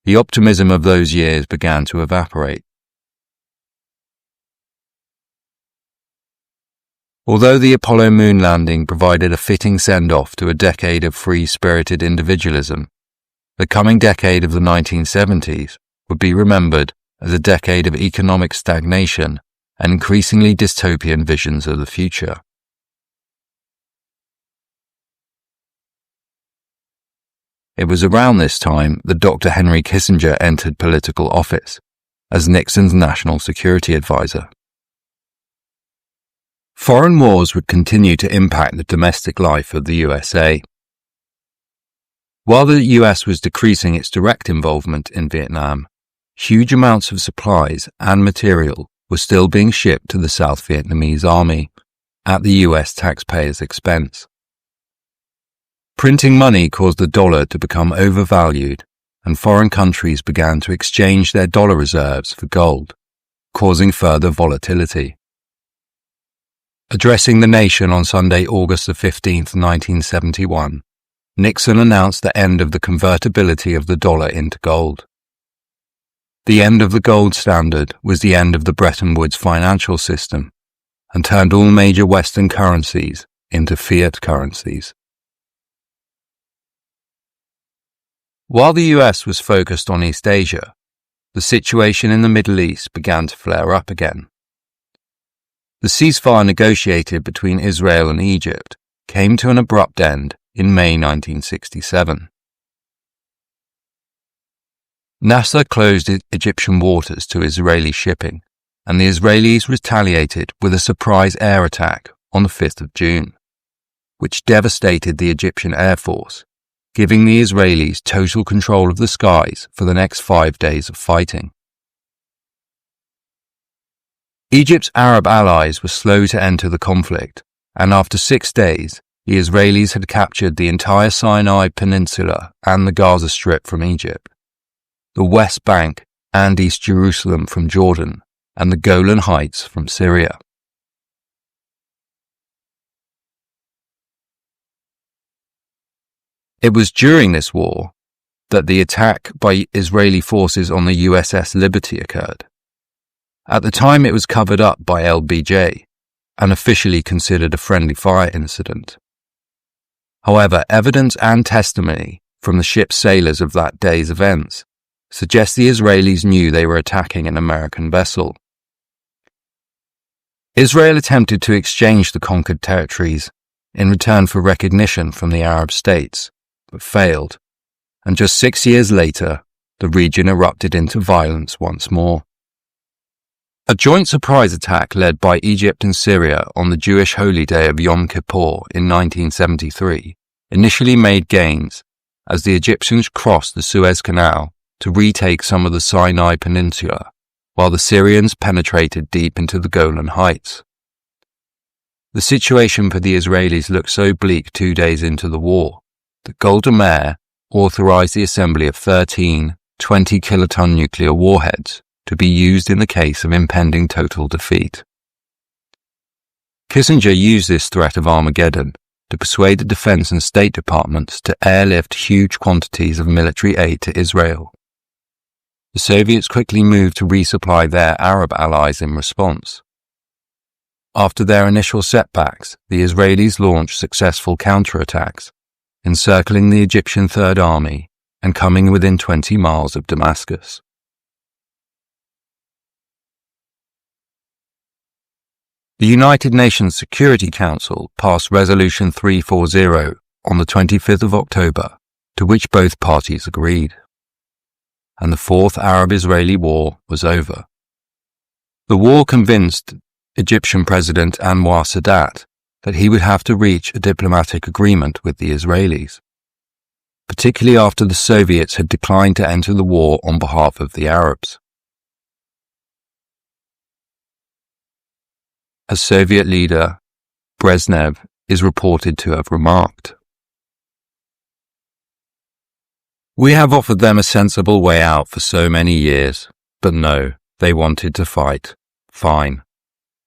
The optimism of those years began to evaporate. Although the Apollo moon landing provided a fitting send-off to a decade of free-spirited individualism, the coming decade of the 1970s would be remembered as a decade of economic stagnation and increasingly dystopian visions of the future. It was around this time that Dr. Henry Kissinger entered political office as Nixon's national security advisor. Foreign wars would continue to impact the domestic life of the USA. While the US was decreasing its direct involvement in Vietnam, huge amounts of supplies and material were still being shipped to the South Vietnamese army at the US taxpayers' expense. Printing money caused the dollar to become overvalued, and foreign countries began to exchange their dollar reserves for gold, causing further volatility. Addressing the nation on Sunday, August 15, 1971, Nixon announced the end of the convertibility of the dollar into gold. The end of the gold standard was the end of the Bretton Woods financial system and turned all major Western currencies into fiat currencies. While the US was focused on East Asia, the situation in the Middle East began to flare up again. The ceasefire negotiated between Israel and Egypt came to an abrupt end in May 1967. Nasser closed Egyptian waters to Israeli shipping, and the Israelis retaliated with a surprise air attack on the 5th of June, which devastated the Egyptian Air Force, giving the Israelis total control of the skies for the next 5 days of fighting. Egypt's Arab allies were slow to enter the conflict, and after 6 days, the Israelis had captured the entire Sinai Peninsula and the Gaza Strip from Egypt, the West Bank and East Jerusalem from Jordan, and the Golan Heights from Syria. It was during this war that the attack by Israeli forces on the USS Liberty occurred. At the time, it was covered up by LBJ and officially considered a friendly fire incident. However, evidence and testimony from the ship's sailors of that day's events suggests the Israelis knew they were attacking an American vessel. Israel attempted to exchange the conquered territories in return for recognition from the Arab states, but failed, and just 6 years later, the region erupted into violence once more. A joint surprise attack led by Egypt and Syria on the Jewish holy day of Yom Kippur in 1973 initially made gains as the Egyptians crossed the Suez Canal to retake some of the Sinai Peninsula, while the Syrians penetrated deep into the Golan Heights. The situation for the Israelis looked so bleak 2 days into the war that Golda Meir authorized the assembly of 13 20-kiloton nuclear warheads to be used in the case of impending total defeat. Kissinger used this threat of Armageddon to persuade the Defense and State Departments to airlift huge quantities of military aid to Israel. The Soviets quickly moved to resupply their Arab allies in response. After their initial setbacks, the Israelis launched successful counterattacks, encircling the Egyptian Third Army and coming within 20 miles of Damascus. The United Nations Security Council passed Resolution 340 on the 25th of October, to which both parties agreed, and the Fourth Arab-Israeli War was over. The war convinced Egyptian President Anwar Sadat that he would have to reach a diplomatic agreement with the Israelis. particularly after the Soviets had declined to enter the war on behalf of the Arabs. A Soviet leader, Brezhnev, is reported to have remarked, "We have offered them a sensible way out for so many years, but no, they wanted to fight. Fine.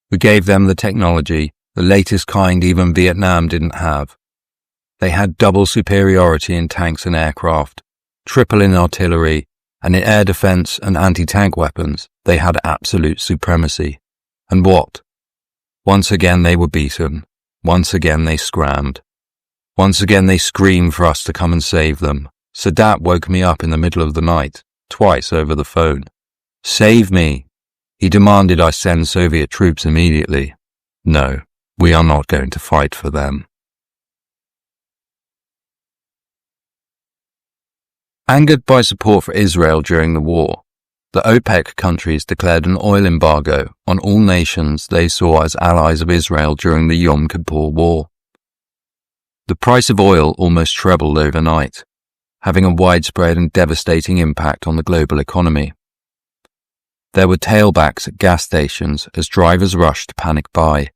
We gave them the technology, the latest kind even Vietnam didn't have. They had double superiority in tanks and aircraft, triple in artillery, and in air defense and anti-tank weapons, they had absolute supremacy. And what? Once again they were beaten. Once again they scrammed. Once again they screamed for us to come and save them. Sadat woke me up in the middle of the night, twice over the phone. Save me! He demanded I send Soviet troops immediately. No, we are not going to fight for them." Angered by support for Israel during the war, the OPEC countries declared an oil embargo on all nations they saw as allies of Israel during the Yom Kippur War. The price of oil almost trebled overnight, having a widespread and devastating impact on the global economy. There were tailbacks at gas stations as drivers rushed to panic buy,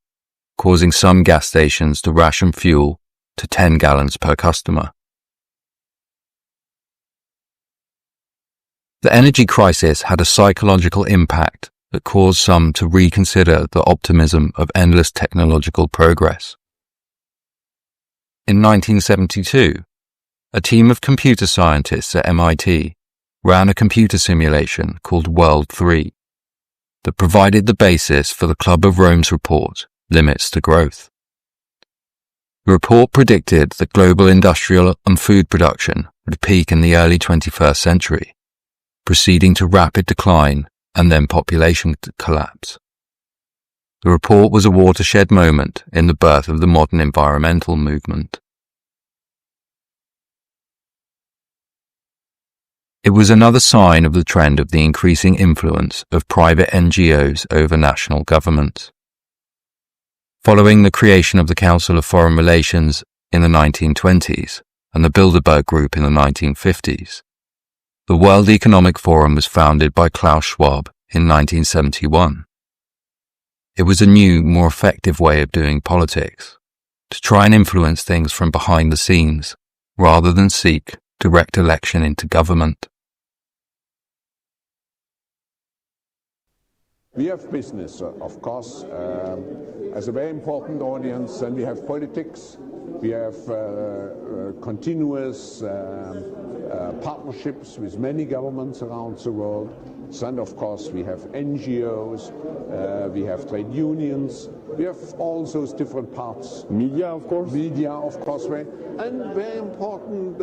causing some gas stations to ration fuel to 10 gallons per customer. The energy crisis had a psychological impact that caused some to reconsider the optimism of endless technological progress. In 1972, a team of computer scientists at MIT ran a computer simulation called World 3 that provided the basis for the Club of Rome's report, Limits to Growth. The report predicted that global industrial and food production would peak in the early 21st century, proceeding to rapid decline and then population collapse. The report was a watershed moment in the birth of the modern environmental movement. It was another sign of the trend of the increasing influence of private NGOs over national governments. Following the creation of the Council of Foreign Relations in the 1920s and the Bilderberg Group in the 1950s, the World Economic Forum was founded by Klaus Schwab in 1971. It was a new, more effective way of doing politics, to try and influence things from behind the scenes, rather than seek direct election into government. We have business, of course, as a very important audience, and we have politics. We have continuous partnerships with many governments around the world. And of course, we have NGOs, we have trade unions, we have all those different parts. Media, of course. Media, of course, and very important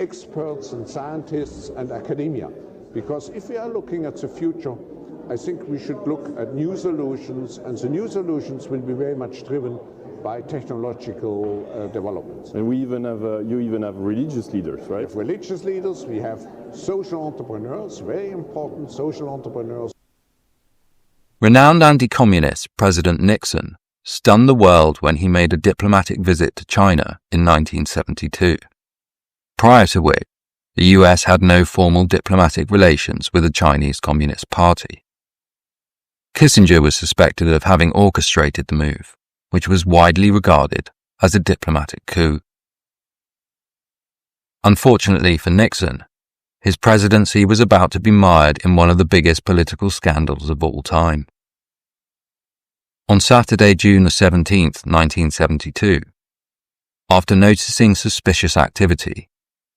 experts and scientists and academia. Because if we are looking at the future, I think we should look at new solutions, and the new solutions will be very much driven by technological developments. And we even have, you even have religious leaders, right? We have religious leaders, we have social entrepreneurs, very important social entrepreneurs. Renowned anti-communist President Nixon stunned the world when he made a diplomatic visit to China in 1972. Prior to which, the US had no formal diplomatic relations with the Chinese Communist Party. Kissinger was suspected of having orchestrated the move, which was widely regarded as a diplomatic coup. Unfortunately for Nixon, his presidency was about to be mired in one of the biggest political scandals of all time. On Saturday, June 17, 1972, after noticing suspicious activity,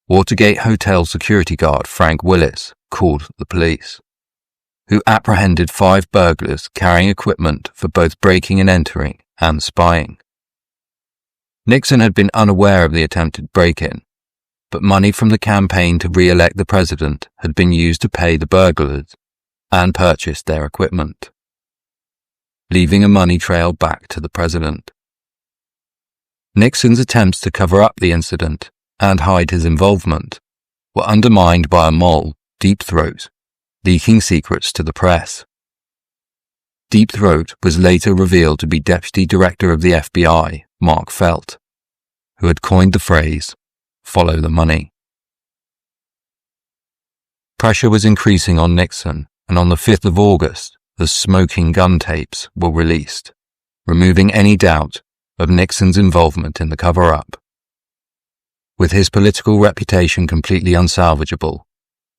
Watergate Hotel security guard Frank Willis called the police, who apprehended 5 burglars carrying equipment for both breaking and entering and spying. Nixon had been unaware of the attempted break-in, but money from the campaign to re-elect the president had been used to pay the burglars and purchase their equipment, leaving a money trail back to the president. Nixon's attempts to cover up the incident and hide his involvement were undermined by a mole, Deep Throat, leaking secrets to the press. Deep Throat was later revealed to be Deputy Director of the FBI, Mark Felt, who had coined the phrase, follow the money. Pressure was increasing on Nixon, and on the 5th of August, the smoking gun tapes were released, removing any doubt of Nixon's involvement in the cover-up. With his political reputation completely unsalvageable,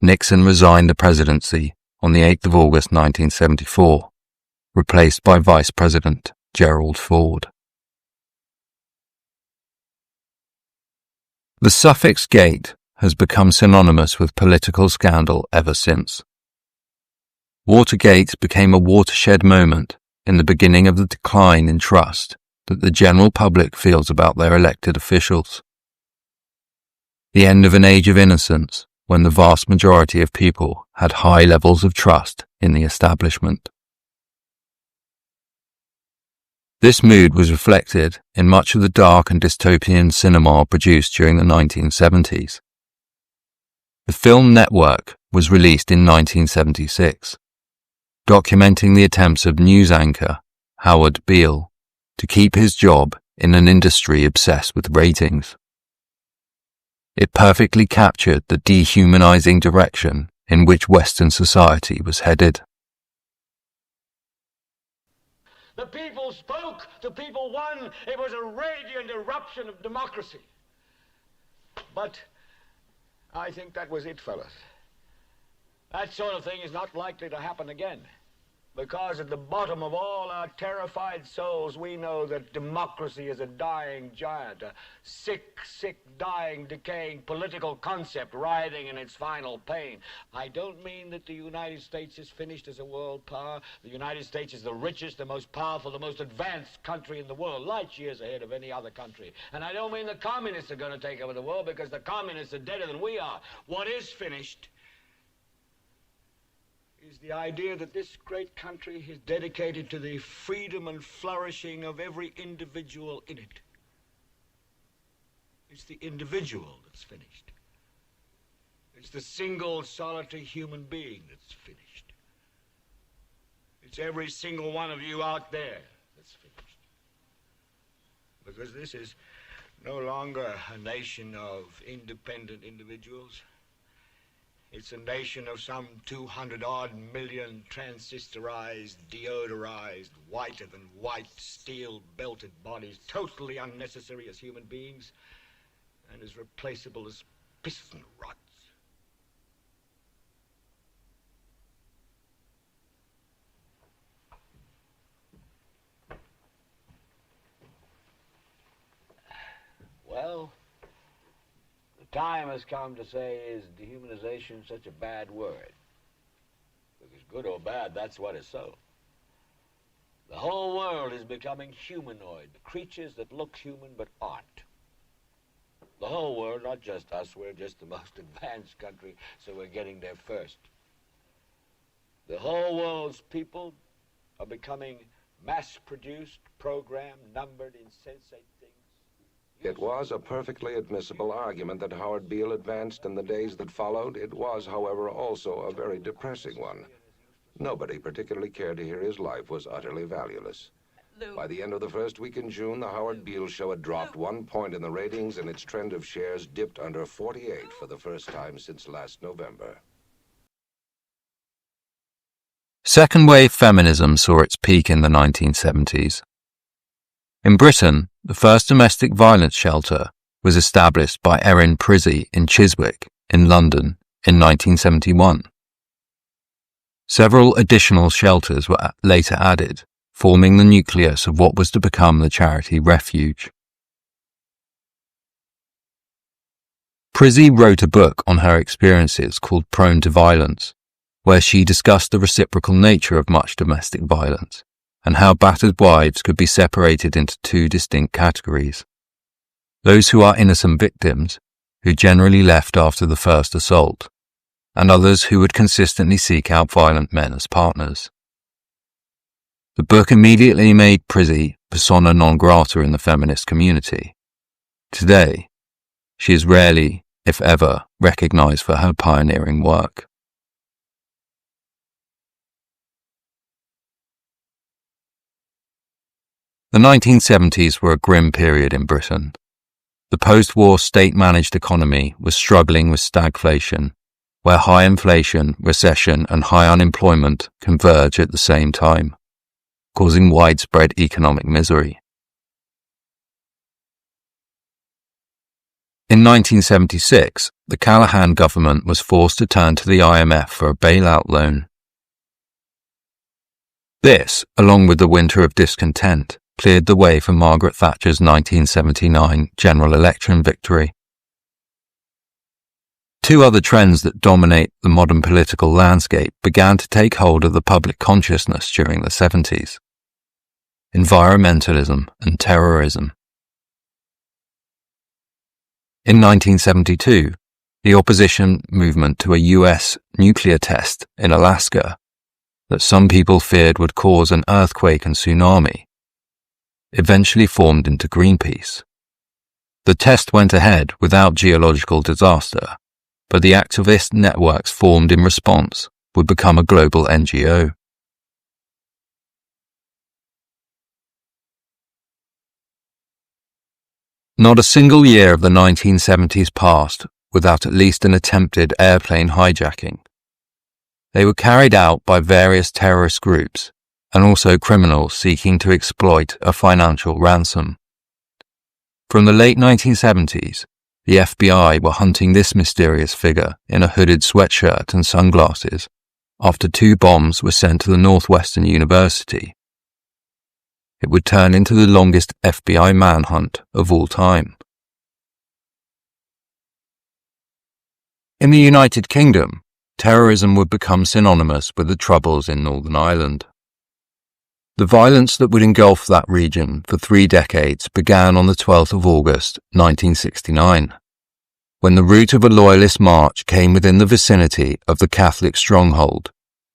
Nixon resigned the presidency on the 8th of August 1974, replaced by Vice President Gerald Ford. The suffix Gate has become synonymous with political scandal ever since. Watergate became a watershed moment in the beginning of the decline in trust that the general public feels about their elected officials. The end of an age of innocence when the vast majority of people had high levels of trust in the establishment. This mood was reflected in much of the dark and dystopian cinema produced during the 1970s. The film Network was released in 1976, documenting the attempts of news anchor Howard Beale to keep his job in an industry obsessed with ratings. It perfectly captured the dehumanizing direction in which Western society was headed. The people spoke, the people won. It was a radiant eruption of democracy. But I think that was it, fellas. That sort of thing is not likely to happen again. Because at the bottom of all our terrified souls, we know that democracy is a dying giant, a sick, dying, decaying political concept writhing in its final pain. I don't mean that the United States is finished as a world power. The United States is the richest, the most powerful, the most advanced country in the world, light years ahead of any other country. And I don't mean the communists are going to take over the world, because the communists are deader than we are. What is finished is the idea that this great country is dedicated to the freedom and flourishing of every individual in it. It's the individual that's finished. It's the single, solitary human being that's finished. It's every single one of you out there that's finished. Because this is no longer a nation of independent individuals. It's a nation of some 200-odd million transistorized, deodorized, whiter than white, steel-belted bodies, totally unnecessary as human beings and as replaceable as piston rods. Well, the time has come to say, is dehumanization such a bad word? Because good or bad, that's what is so. The whole world is becoming humanoid, creatures that look human but aren't. The whole world, not just us, we're just the most advanced country, so we're getting there first. The whole world's people are becoming mass-produced, programmed, numbered, insensate things. It was a perfectly admissible argument that Howard Beale advanced in the days that followed. It was, however, also a very depressing one. Nobody particularly cared to hear his life was utterly valueless. By the end of the first week in June, the Howard Beale show had dropped 1 point in the ratings, and its trend of shares dipped under 48 for the first time since last November. Second-wave feminism saw its peak in the 1970s. In Britain, the first domestic violence shelter was established by Erin Prizzy in Chiswick, in London, in 1971. Several additional shelters were later added, forming the nucleus of what was to become the charity Refuge. Prizzy wrote a book on her experiences called Prone to Violence, where she discussed the reciprocal nature of much domestic violence and how battered wives could be separated into two distinct categories: those who are innocent victims, who generally left after the first assault, and others who would consistently seek out violent men as partners. The book immediately made Prizzy persona non grata in the feminist community. Today, she is rarely, if ever, recognized for her pioneering work. The 1970s were a grim period in Britain. The post-war state-managed economy was struggling with stagflation, where high inflation, recession, and high unemployment converge at the same time, causing widespread economic misery. In 1976, the Callahan government was forced to turn to the IMF for a bailout loan. This, along with the winter of discontent, cleared the way for Margaret Thatcher's 1979 general election victory. Two other trends that dominate the modern political landscape began to take hold of the public consciousness during the 70s: environmentalism and terrorism. In 1972, the opposition movement to a US nuclear test in Alaska that some people feared would cause an earthquake and tsunami eventually formed into Greenpeace. The test went ahead without geological disaster, but the activist networks formed in response would become a global NGO. Not a single year of the 1970s passed without at least an attempted airplane hijacking. They were carried out by various terrorist groups and also criminals seeking to exploit a financial ransom. From the late 1970s, the FBI were hunting this mysterious figure in a hooded sweatshirt and sunglasses after 2 bombs were sent to the Northwestern University. It would turn into the longest FBI manhunt of all time. In the United Kingdom, terrorism would become synonymous with the troubles in Northern Ireland. The violence that would engulf that region for 3 decades began on the 12th of August, 1969, when the route of a loyalist march came within the vicinity of the Catholic stronghold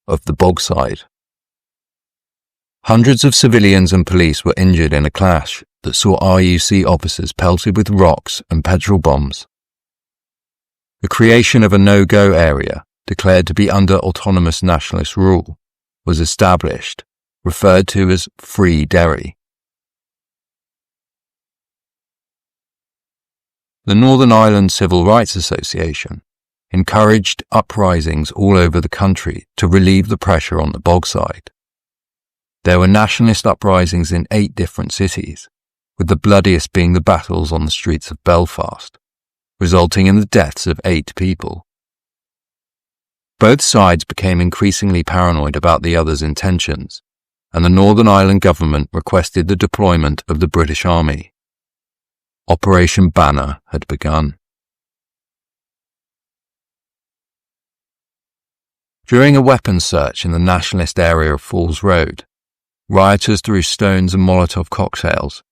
of the Bogside. Hundreds of civilians and police were injured in a clash that saw RUC officers pelted with rocks and petrol bombs. The creation of a no-go area, declared to be under autonomous nationalist rule, was established, referred to as Free Derry. The Northern Ireland Civil Rights Association encouraged uprisings all over the country to relieve the pressure on the Bogside. There were nationalist uprisings in 8 different cities, with the bloodiest being the battles on the streets of Belfast, resulting in the deaths of 8 people. Both sides became increasingly paranoid about the other's intentions, and the Northern Ireland government requested the deployment of the British Army. Operation Banner had begun. During a weapons search in the nationalist area of Falls Road, rioters threw stones and Molotov cocktails,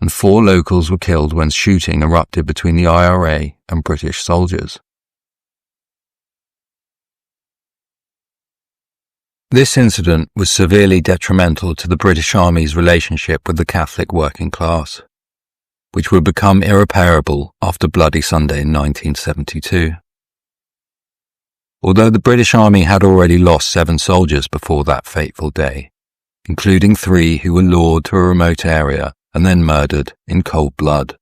and 4 locals were killed when shooting erupted between the IRA and British soldiers. This incident was severely detrimental to the British Army's relationship with the Catholic working class, which would become irreparable after Bloody Sunday in 1972. Although the British Army had already lost 7 soldiers before that fateful day, including 3 who were lured to a remote area and then murdered in cold blood.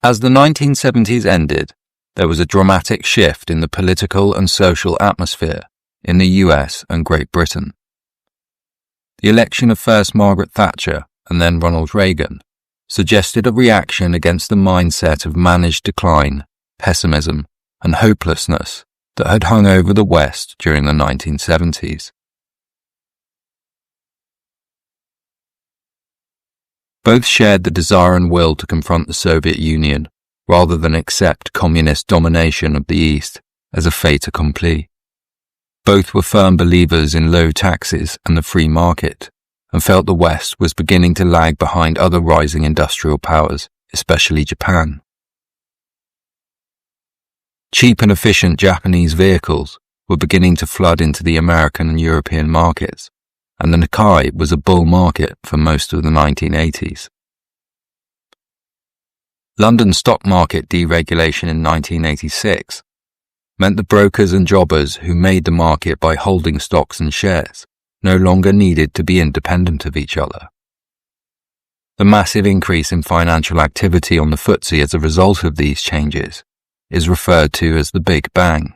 As the 1970s ended, there was a dramatic shift in the political and social atmosphere in the US and Great Britain. The election of first Margaret Thatcher and then Ronald Reagan suggested a reaction against the mindset of managed decline, pessimism, and hopelessness that had hung over the West during the 1970s. Both shared the desire and will to confront the Soviet Union rather than accept communist domination of the East as a fait accompli. Both were firm believers in low taxes and the free market, and felt the West was beginning to lag behind other rising industrial powers, especially Japan. Cheap and efficient Japanese vehicles were beginning to flood into the American and European markets, and the Nikkei was a bull market for most of the 1980s. London's stock market deregulation in 1986 meant the brokers and jobbers who made the market by holding stocks and shares no longer needed to be independent of each other. The massive increase in financial activity on the FTSE as a result of these changes is referred to as the Big Bang.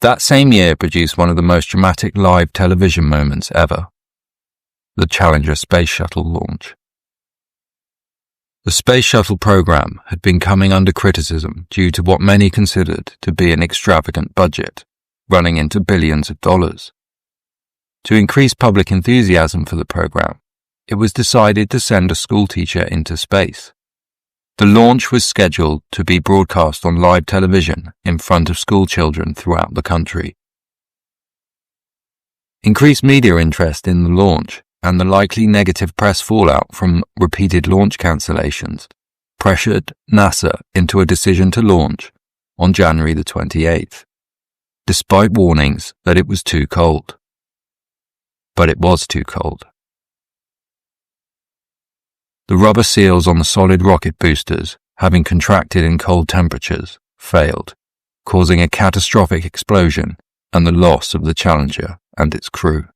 That same year produced one of the most dramatic live television moments ever, the Challenger space shuttle launch. The space shuttle program had been coming under criticism due to what many considered to be an extravagant budget, running into billions of dollars. To increase public enthusiasm for the program, it was decided to send a schoolteacher into space. The launch was scheduled to be broadcast on live television in front of school children throughout the country. Increased media interest in the launch and the likely negative press fallout from repeated launch cancellations pressured NASA into a decision to launch on January the 28th, despite warnings that it was too cold. But it was too cold. The rubber seals on the solid rocket boosters, having contracted in cold temperatures, failed, causing a catastrophic explosion and the loss of the Challenger and its crew.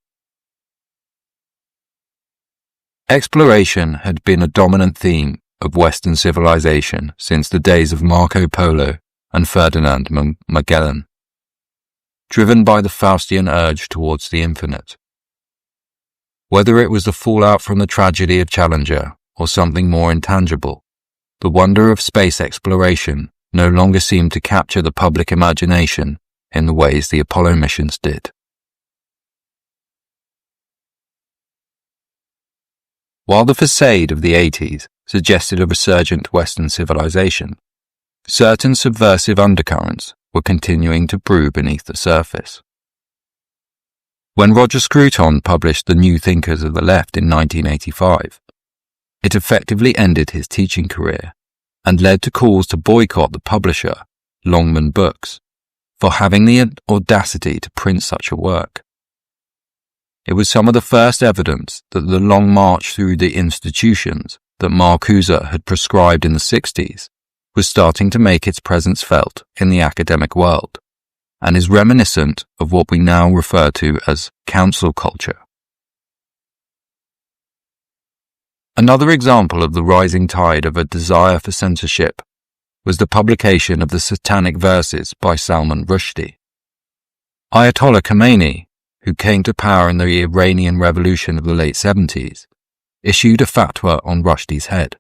Exploration had been a dominant theme of Western civilization since the days of Marco Polo and Ferdinand Magellan, driven by the Faustian urge towards the infinite. Whether it was the fallout from the tragedy of Challenger or something more intangible, the wonder of space exploration no longer seemed to capture the public imagination in the ways the Apollo missions did. While the facade of the 80s suggested a resurgent Western civilization, certain subversive undercurrents were continuing to brew beneath the surface. When Roger Scruton published The New Thinkers of the Left in 1985, it effectively ended his teaching career and led to calls to boycott the publisher, Longman Books, for having the audacity to print such a work. It was some of the first evidence that the long march through the institutions that Marcuse had prescribed in the 60s was starting to make its presence felt in the academic world, and is reminiscent of what we now refer to as council culture. Another example of the rising tide of a desire for censorship was the publication of the Satanic Verses by Salman Rushdie. Ayatollah Khomeini, who came to power in the Iranian Revolution of the late 70s, issued a fatwa on Rushdie's head.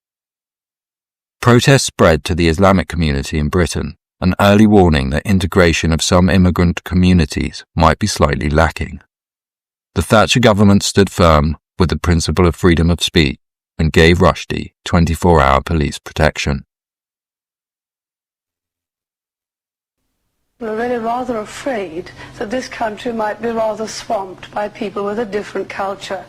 Protests spread to the Islamic community in Britain, an early warning that integration of some immigrant communities might be slightly lacking. The Thatcher government stood firm with the principle of freedom of speech and gave Rushdie 24-hour police protection. We're really rather afraid that this country might be rather swamped by people with a different culture.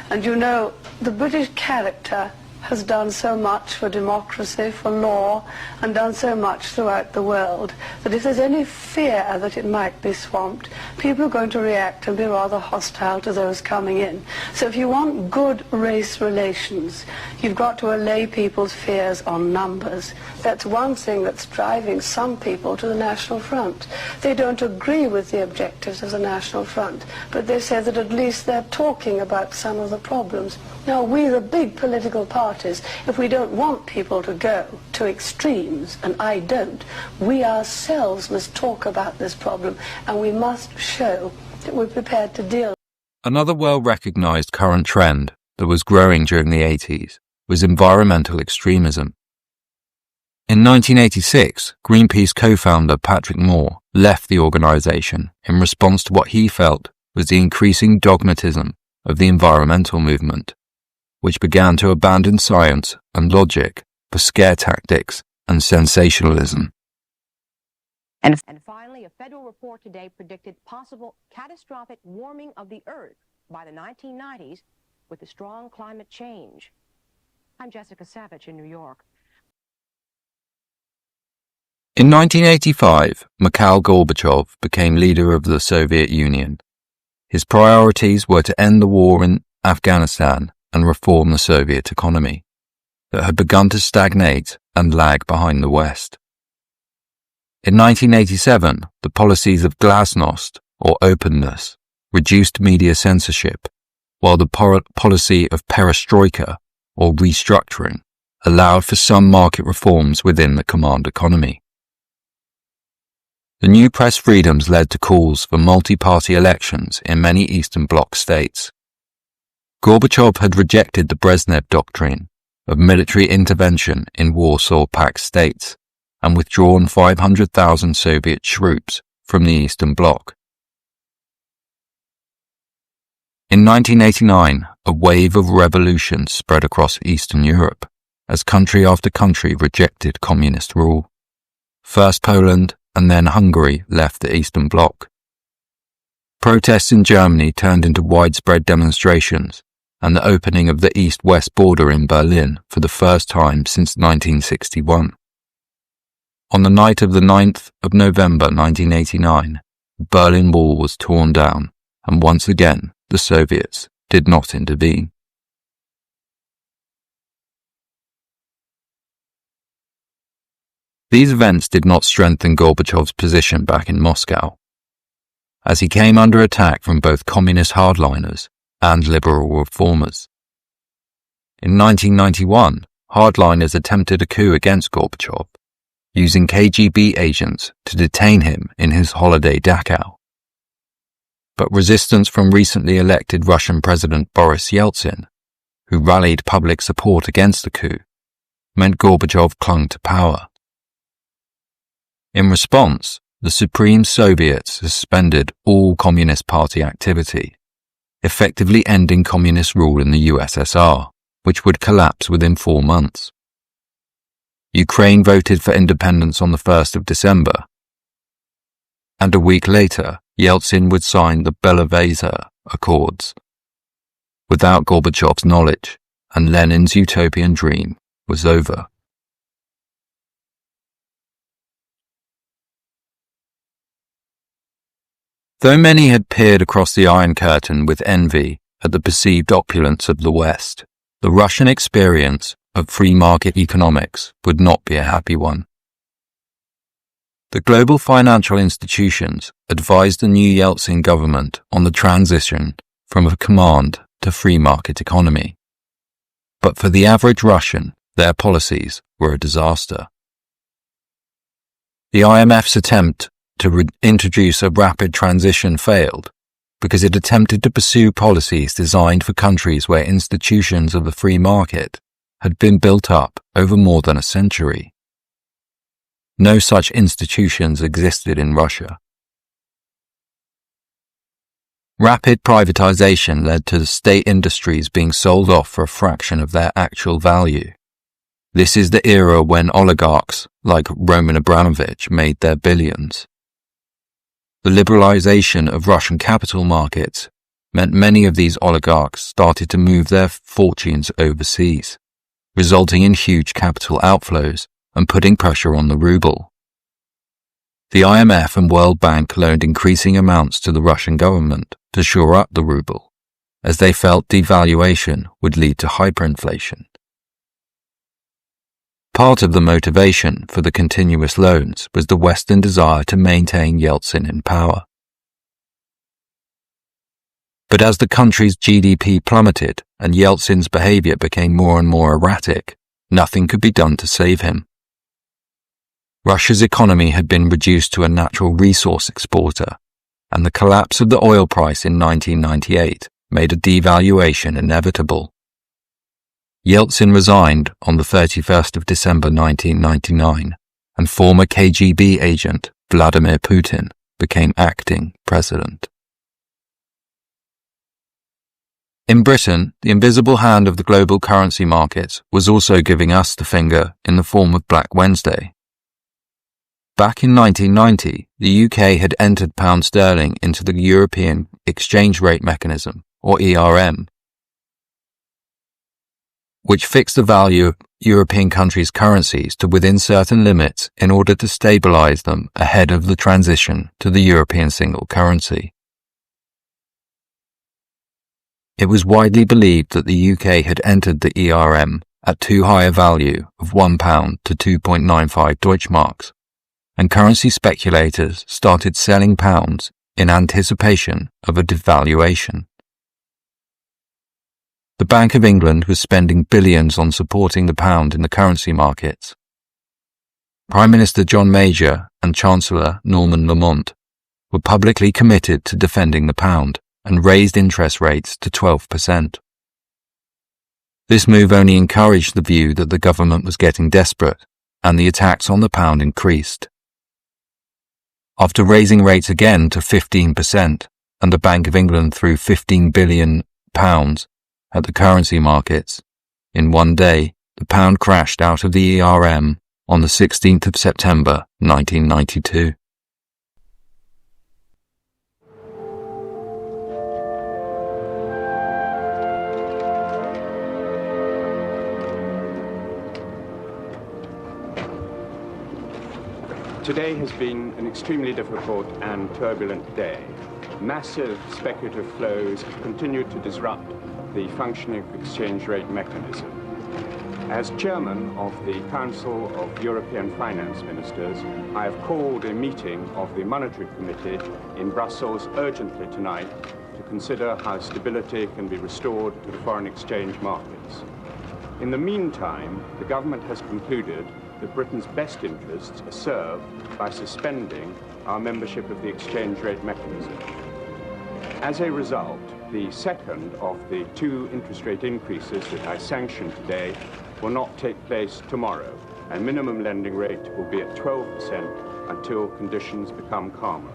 And you know, the British character has done so much for democracy, for law, and done so much throughout the world, that if there's any fear that it might be swamped, people are going to react and be rather hostile to those coming in. So if you want good race relations, you've got to allay people's fears on numbers. That's one thing that's driving some people to the National Front. They don't agree with the objectives of the National Front, but they say that at least they're talking about some of the problems. Now, we, the big political parties, if we don't want people to go to extremes, and I don't, we ourselves must talk about this problem, and we must show that we're prepared to deal. Another well-recognized current trend that was growing during the 80s was environmental extremism. In 1986, Greenpeace co-founder Patrick Moore left the organization in response to what he felt was the increasing dogmatism of the environmental movement, which began to abandon science and logic for scare tactics and sensationalism. And finally, a federal report today predicted possible catastrophic warming of the Earth by the 1990s with a strong climate change. I'm Jessica Savage in New York. In 1985, Mikhail Gorbachev became leader of the Soviet Union. His priorities were to end the war in Afghanistan and reform the Soviet economy that had begun to stagnate and lag behind the West. In 1987, the policies of glasnost, or openness, reduced media censorship, while the policy of perestroika, or restructuring, allowed for some market reforms within the command economy. The new press freedoms led to calls for multi-party elections in many Eastern Bloc states. Gorbachev had rejected the Brezhnev doctrine of military intervention in Warsaw Pact states and withdrawn 500,000 Soviet troops from the Eastern Bloc. In 1989, a wave of revolution spread across Eastern Europe as country after country rejected communist rule. First Poland and then Hungary left the Eastern Bloc. Protests in Germany turned into widespread demonstrations and the opening of the east-west border in Berlin for the first time since 1961. On the night of the 9th of November 1989, the Berlin Wall was torn down, and once again the Soviets did not intervene. These events did not strengthen Gorbachev's position back in Moscow, as he came under attack from both communist hardliners and liberal reformers. In 1991, hardliners attempted a coup against Gorbachev, using KGB agents to detain him in his holiday Dachau. But resistance from recently elected Russian President Boris Yeltsin, who rallied public support against the coup, meant Gorbachev clung to power. In response, the Supreme Soviet suspended all Communist Party activity, effectively ending communist rule in the USSR, which would collapse within 4 months. Ukraine voted for independence on the 1st of December, and a week later, Yeltsin would sign the Belovezh Accords, without Gorbachev's knowledge, and Lenin's utopian dream was over. Though many had peered across the Iron Curtain with envy at the perceived opulence of the West, the Russian experience of free market economics would not be a happy one. The global financial institutions advised the new Yeltsin government on the transition from a command to free market economy. But for the average Russian, their policies were a disaster. The IMF's attempt to introduce a rapid transition failed because it attempted to pursue policies designed for countries where institutions of the free market had been built up over more than a century. No such institutions existed in Russia. Rapid privatization led to the state industries being sold off for a fraction of their actual value. This is the era when oligarchs like Roman Abramovich made their billions. The liberalization of Russian capital markets meant many of these oligarchs started to move their fortunes overseas, resulting in huge capital outflows and putting pressure on the ruble. The IMF and World Bank loaned increasing amounts to the Russian government to shore up the ruble, as they felt devaluation would lead to hyperinflation. Part of the motivation for the continuous loans was the Western desire to maintain Yeltsin in power. But as the country's GDP plummeted and Yeltsin's behavior became more and more erratic, nothing could be done to save him. Russia's economy had been reduced to a natural resource exporter, and the collapse of the oil price in 1998 made a devaluation inevitable. Yeltsin resigned on the 31st of December 1999, and former KGB agent Vladimir Putin became acting president. In Britain, the invisible hand of the global currency markets was also giving us the finger in the form of Black Wednesday. Back in 1990, the UK had entered pound sterling into the European Exchange Rate Mechanism, or ERM, which fixed the value of European countries' currencies to within certain limits in order to stabilize them ahead of the transition to the European single currency. It was widely believed that the UK had entered the ERM at too high a value of £1 to 2.95 Deutschmarks, and currency speculators started selling pounds in anticipation of a devaluation. The Bank of England was spending billions on supporting the pound in the currency markets. Prime Minister John Major and Chancellor Norman Lamont were publicly committed to defending the pound and raised interest rates to 12%. This move only encouraged the view that the government was getting desperate, and the attacks on the pound increased. After raising rates again to 15%, and the Bank of England threw £15 billion at the currency markets, in one day the pound crashed out of the ERM on the 16th of September 1992. Today has been an extremely difficult and turbulent day. Massive speculative flows have continued to disrupt the functioning of the exchange rate mechanism. As chairman of the Council of European Finance Ministers, I have called a meeting of the Monetary Committee in Brussels urgently tonight to consider how stability can be restored to the foreign exchange markets. In the meantime, the government has concluded that Britain's best interests are served by suspending our membership of the exchange rate mechanism. As a result, the second of the two interest rate increases that I sanction today will not take place tomorrow, and minimum lending rate will be at 12% until conditions become calmer.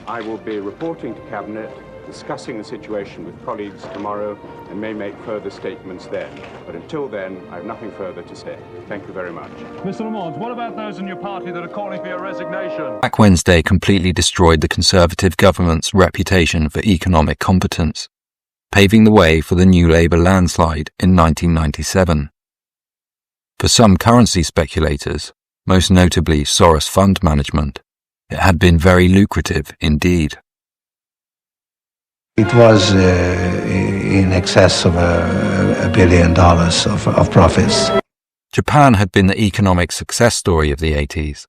I will be reporting to Cabinet, discussing the situation with colleagues tomorrow, and may make further statements then. But until then, I have nothing further to say. Thank you very much. Mr. Lamont, what about those in your party that are calling for your resignation? Black Wednesday completely destroyed the Conservative government's reputation for economic competence, paving the way for the New Labour landslide in 1997. For some currency speculators, most notably Soros Fund Management, it had been very lucrative indeed. It was in excess of $1 billion of profits. Japan had been the economic success story of the 80s,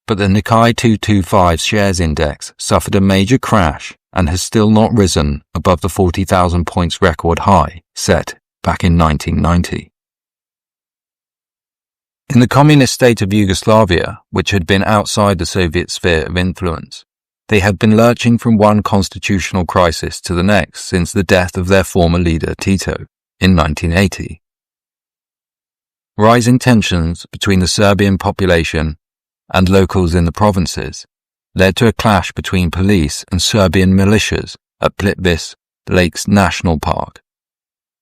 but the Nikkei 225 shares index suffered a major crash and has still not risen above the 40,000 points record high set back in 1990. In the communist state of Yugoslavia, which had been outside the Soviet sphere of influence, they had been lurching from one constitutional crisis to the next since the death of their former leader Tito in 1980. Rising tensions between the Serbian population and locals in the provinces led to a clash between police and Serbian militias at Plitvice Lakes National Park,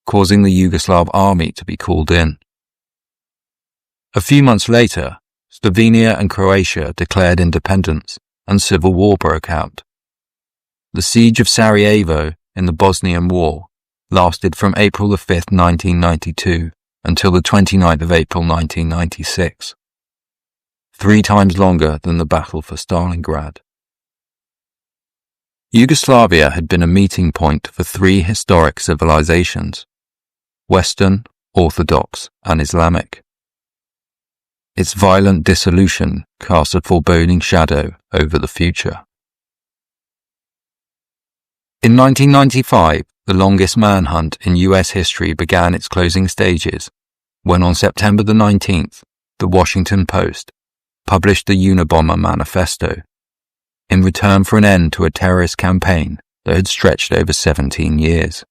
causing the Yugoslav army to be called in. A few months later, Slovenia and Croatia declared independence, and civil war broke out. The siege of Sarajevo in the Bosnian War lasted from April 5, 1992 until the 29th of April 1996, 3 times longer than the battle for Stalingrad. Yugoslavia had been a meeting point for 3 historic civilizations: Western, Orthodox, and Islamic. Its violent dissolution cast a foreboding shadow over the future. In 1995, the longest manhunt in US history began its closing stages when on September the 19th, the Washington Post published the Unabomber Manifesto in return for an end to a terrorist campaign that had stretched over 17 years.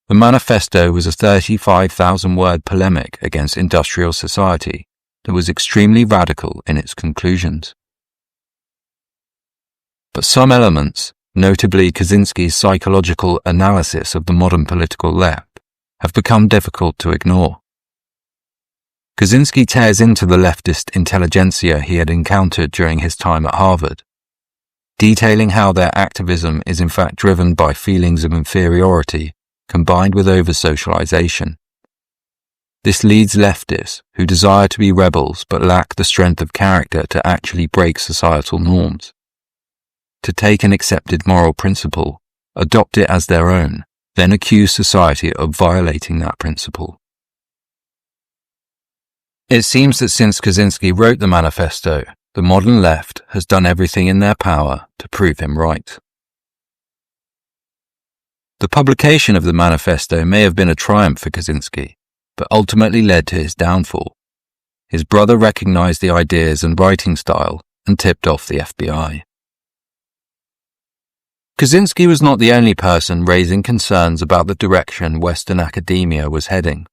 The manifesto was a 35,000-word polemic against industrial society that was extremely radical in its conclusions. But some elements, notably Kaczynski's psychological analysis of the modern political left, have become difficult to ignore. Kaczynski tears into the leftist intelligentsia he had encountered during his time at Harvard, detailing how their activism is in fact driven by feelings of inferiority combined with over-socialization. This leads leftists, who desire to be rebels but lack the strength of character to actually break societal norms, to take an accepted moral principle, adopt it as their own, then accuse society of violating that principle. It seems that since Kaczynski wrote the manifesto, the modern left has done everything in their power to prove him right. The publication of the manifesto may have been a triumph for Kaczynski, but ultimately led to his downfall. His brother recognized the ideas and writing style and tipped off the FBI. Kaczynski was not the only person raising concerns about the direction Western academia was heading.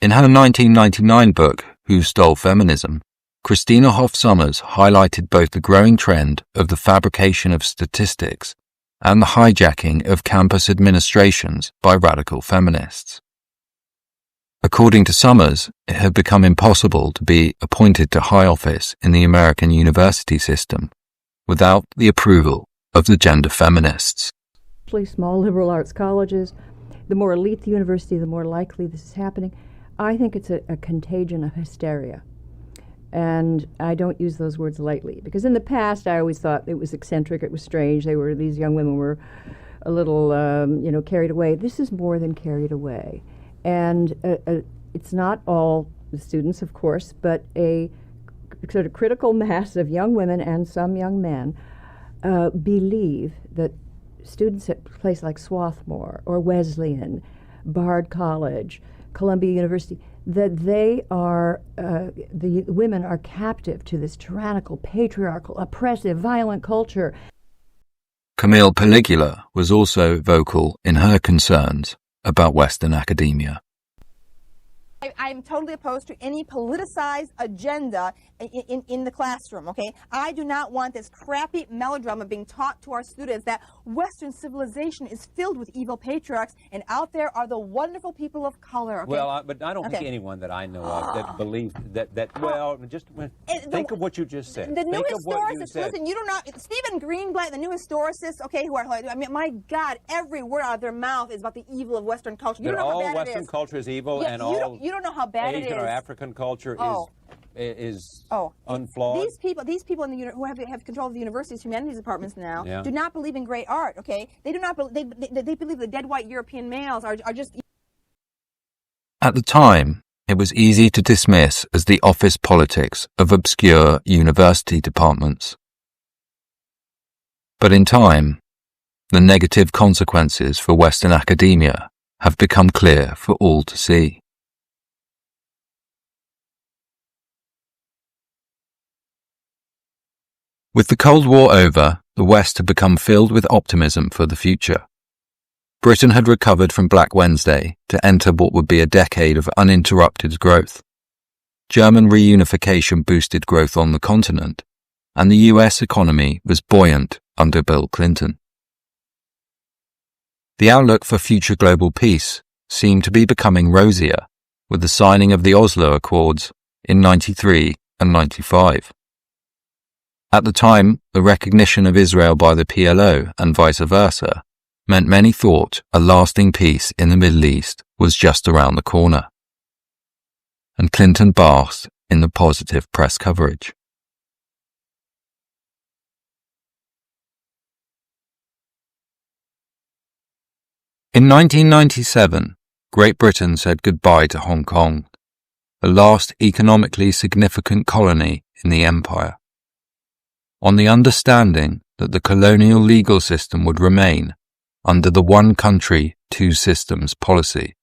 In her 1999 book, Who Stole Feminism?, Christina Hoff Sommers highlighted both the growing trend of the fabrication of statistics and the hijacking of campus administrations by radical feminists. According to Sommers, it had become impossible to be appointed to high office in the American university system without the approval of the gender feminists. Small liberal arts colleges, the more elite the university, the more likely this is happening. I think it's a contagion of hysteria. And I don't use those words lightly, because in the past I always thought it was eccentric, it was strange, these young women were a little, carried away. This is more than carried away. And it's not all the students, of course, but a sort of critical mass of young women and some young men believe that students at places like Swarthmore or Wesleyan, Bard College, Columbia University, that they are, the women are captive to this tyrannical, patriarchal, oppressive, violent culture. Camille Peligula was also vocal in her concerns about Western academia. I'm totally opposed to any politicized agenda in the classroom, okay? I do not want this crappy melodrama being taught to our students that Western civilization is filled with evil patriarchs and out there are the wonderful people of color, okay? Well, but I don't think anyone that I know of that believes that just think of what you just said. The new historicists, listen, you don't know, Stephen Greenblatt, the new historicists, okay, I mean, my God, every word out of their mouth is about the evil of Western culture. You don't know how bad it is. All Western culture is evil, and all you don't know how bad it is. Asian or African culture is unflawed. These people in the who have control of the university's humanities departments now do not believe in great art. Okay, they do not. They believe the dead white European males are just. At the time, it was easy to dismiss as the office politics of obscure university departments. But in time, the negative consequences for Western academia have become clear for all to see. With the Cold War over, the West had become filled with optimism for the future. Britain had recovered from Black Wednesday to enter what would be a decade of uninterrupted growth. German reunification boosted growth on the continent, and the US economy was buoyant under Bill Clinton. The outlook for future global peace seemed to be becoming rosier with the signing of the Oslo Accords in 93 and 95. At the time, the recognition of Israel by the PLO and vice versa meant many thought a lasting peace in the Middle East was just around the corner. And Clinton basked in the positive press coverage. In 1997, Great Britain said goodbye to Hong Kong, the last economically significant colony in the empire, on the understanding that the colonial legal system would remain under the one country, two systems policy.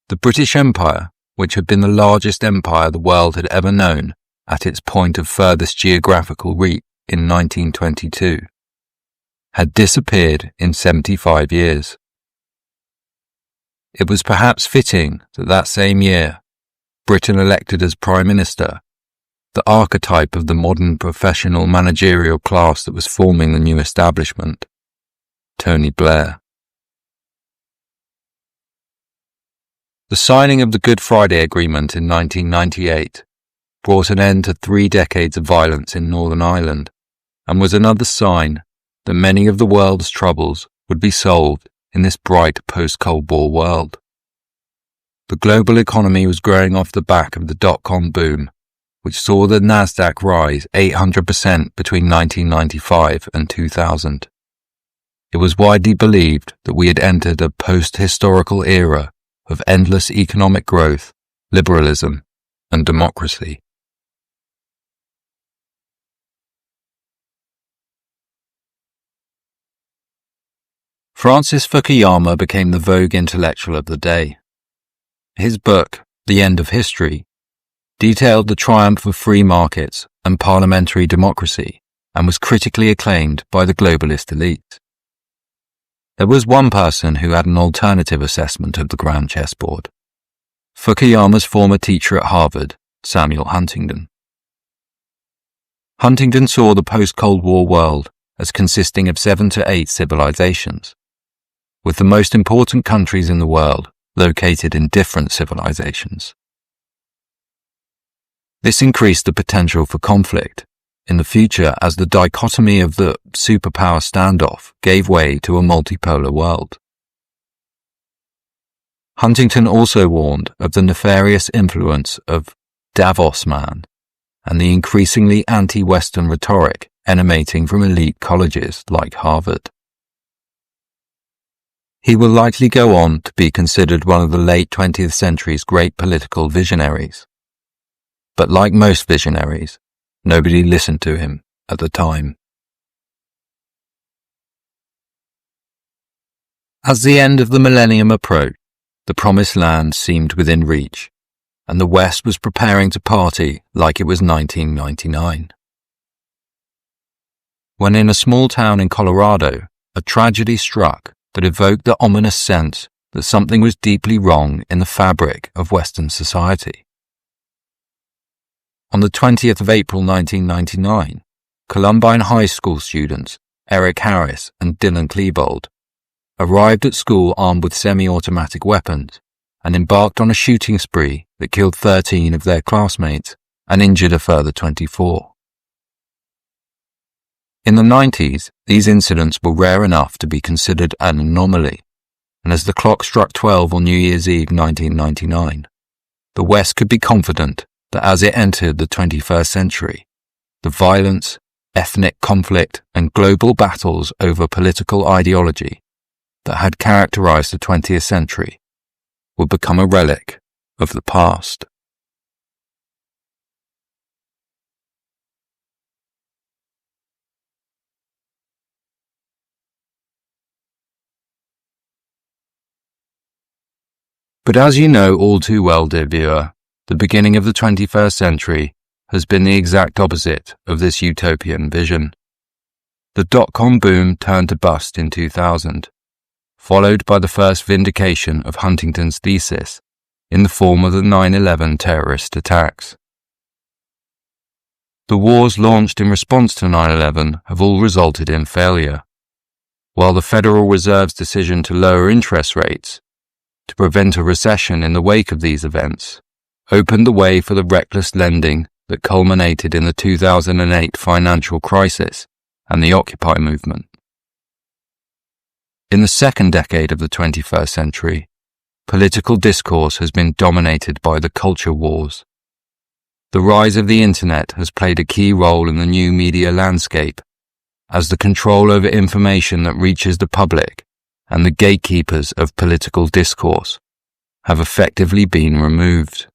The British Empire, which had been the largest empire the world had ever known at its point of furthest geographical reach in 1922, had disappeared in 75 years. It was perhaps fitting that that same year, Britain elected as Prime Minister the archetype of the modern professional managerial class that was forming the new establishment, Tony Blair. The signing of the Good Friday Agreement in 1998 brought an end to 3 decades of violence in Northern Ireland and was another sign that many of the world's troubles would be solved in this bright post-Cold War world. The global economy was growing off the back of the dot-com boom, which saw the Nasdaq rise 800% between 1995 and 2000. It was widely believed that we had entered a post-historical era of endless economic growth liberalism, and democracy. Francis Fukuyama became the vogue intellectual of the day. His book, The End of History, detailed the triumph of free markets and parliamentary democracy and was critically acclaimed by the globalist elite. There was one person who had an alternative assessment of the grand chessboard: Fukuyama's former teacher at Harvard, Samuel Huntington. Huntington saw the post-Cold War world as consisting of 7 to 8 civilizations, with the most important countries in the world located in different civilizations. This increased the potential for conflict in the future as the dichotomy of the superpower standoff gave way to a multipolar world. Huntington also warned of the nefarious influence of Davos Man and the increasingly anti-Western rhetoric emanating from elite colleges like Harvard. He will likely go on to be considered one of the late 20th century's great political visionaries. But like most visionaries, nobody listened to him at the time. As the end of the millennium approached, the promised land seemed within reach, and the West was preparing to party like it was 1999. When in a small town in Colorado, a tragedy struck that evoked the ominous sense that something was deeply wrong in the fabric of Western society. On the 20th of April 1999, Columbine High School students Eric Harris and Dylan Klebold arrived at school armed with semi-automatic weapons and embarked on a shooting spree that killed 13 of their classmates and injured a further 24. In the 90s, these incidents were rare enough to be considered an anomaly, and as the clock struck 12 on New Year's Eve 1999, the West could be confident that as it entered the 21st century, the violence, ethnic conflict, and global battles over political ideology that had characterized the 20th century would become a relic of the past. But as you know all too well, dear viewer, the beginning of the 21st century has been the exact opposite of this utopian vision. The dot-com boom turned to bust in 2000, followed by the first vindication of Huntington's thesis in the form of the 9/11 terrorist attacks. The wars launched in response to 9/11 have all resulted in failure, while the Federal Reserve's decision to lower interest rates to prevent a recession in the wake of these events opened the way for the reckless lending that culminated in the 2008 financial crisis and the Occupy movement. In the second decade of the 21st century, political discourse has been dominated by the culture wars. The rise of the internet has played a key role in the new media landscape, as the control over information that reaches the public and the gatekeepers of political discourse have effectively been removed.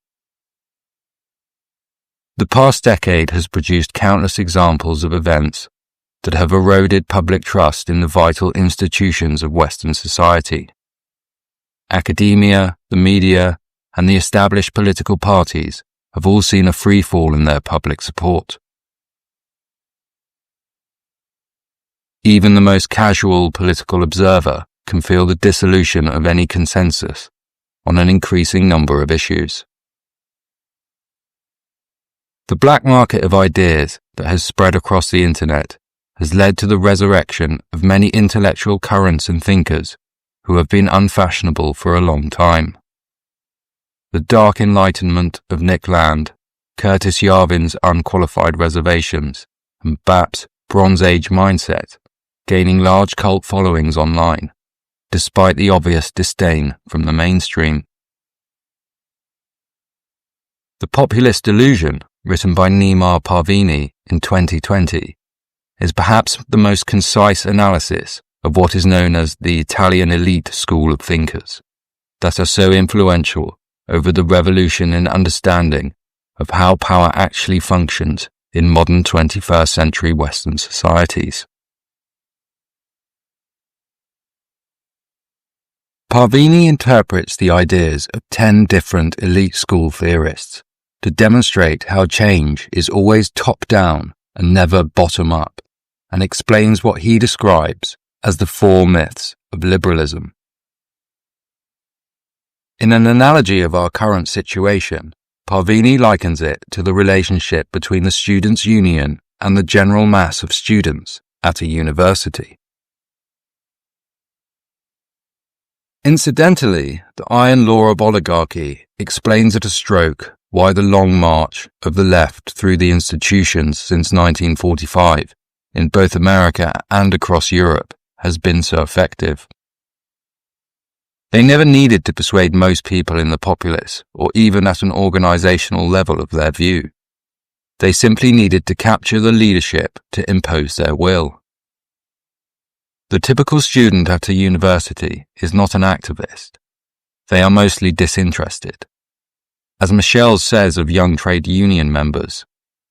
The past decade has produced countless examples of events that have eroded public trust in the vital institutions of Western society. Academia, the media, and the established political parties have all seen a free fall in their public support. Even the most casual political observer can feel the dissolution of any consensus on an increasing number of issues. The black market of ideas that has spread across the internet has led to the resurrection of many intellectual currents and thinkers who have been unfashionable for a long time. The dark enlightenment of Nick Land, Curtis Yarvin's unqualified reservations, and Bap's Bronze Age mindset gaining large cult followings online, despite the obvious disdain from the mainstream. The Populist Delusion, written by Nima Parvini in 2020, is perhaps the most concise analysis of what is known as the Italian elite school of thinkers that are so influential over the revolution in understanding of how power actually functions in modern 21st century Western societies. Parvini interprets the ideas of 10 different elite school theorists to demonstrate how change is always top-down and never bottom-up, and explains what he describes as the 4 myths of liberalism. In an analogy of our current situation, Parvini likens it to the relationship between the students' union and the general mass of students at a university. Incidentally, the iron law of oligarchy explains at a stroke why the long march of the left through the institutions since 1945 in both America and across Europe has been so effective. They never needed to persuade most people in the populace or even at an organizational level of their view. They simply needed to capture the leadership to impose their will. The typical student at a university is not an activist. They are mostly disinterested. As Michel says of young trade union members,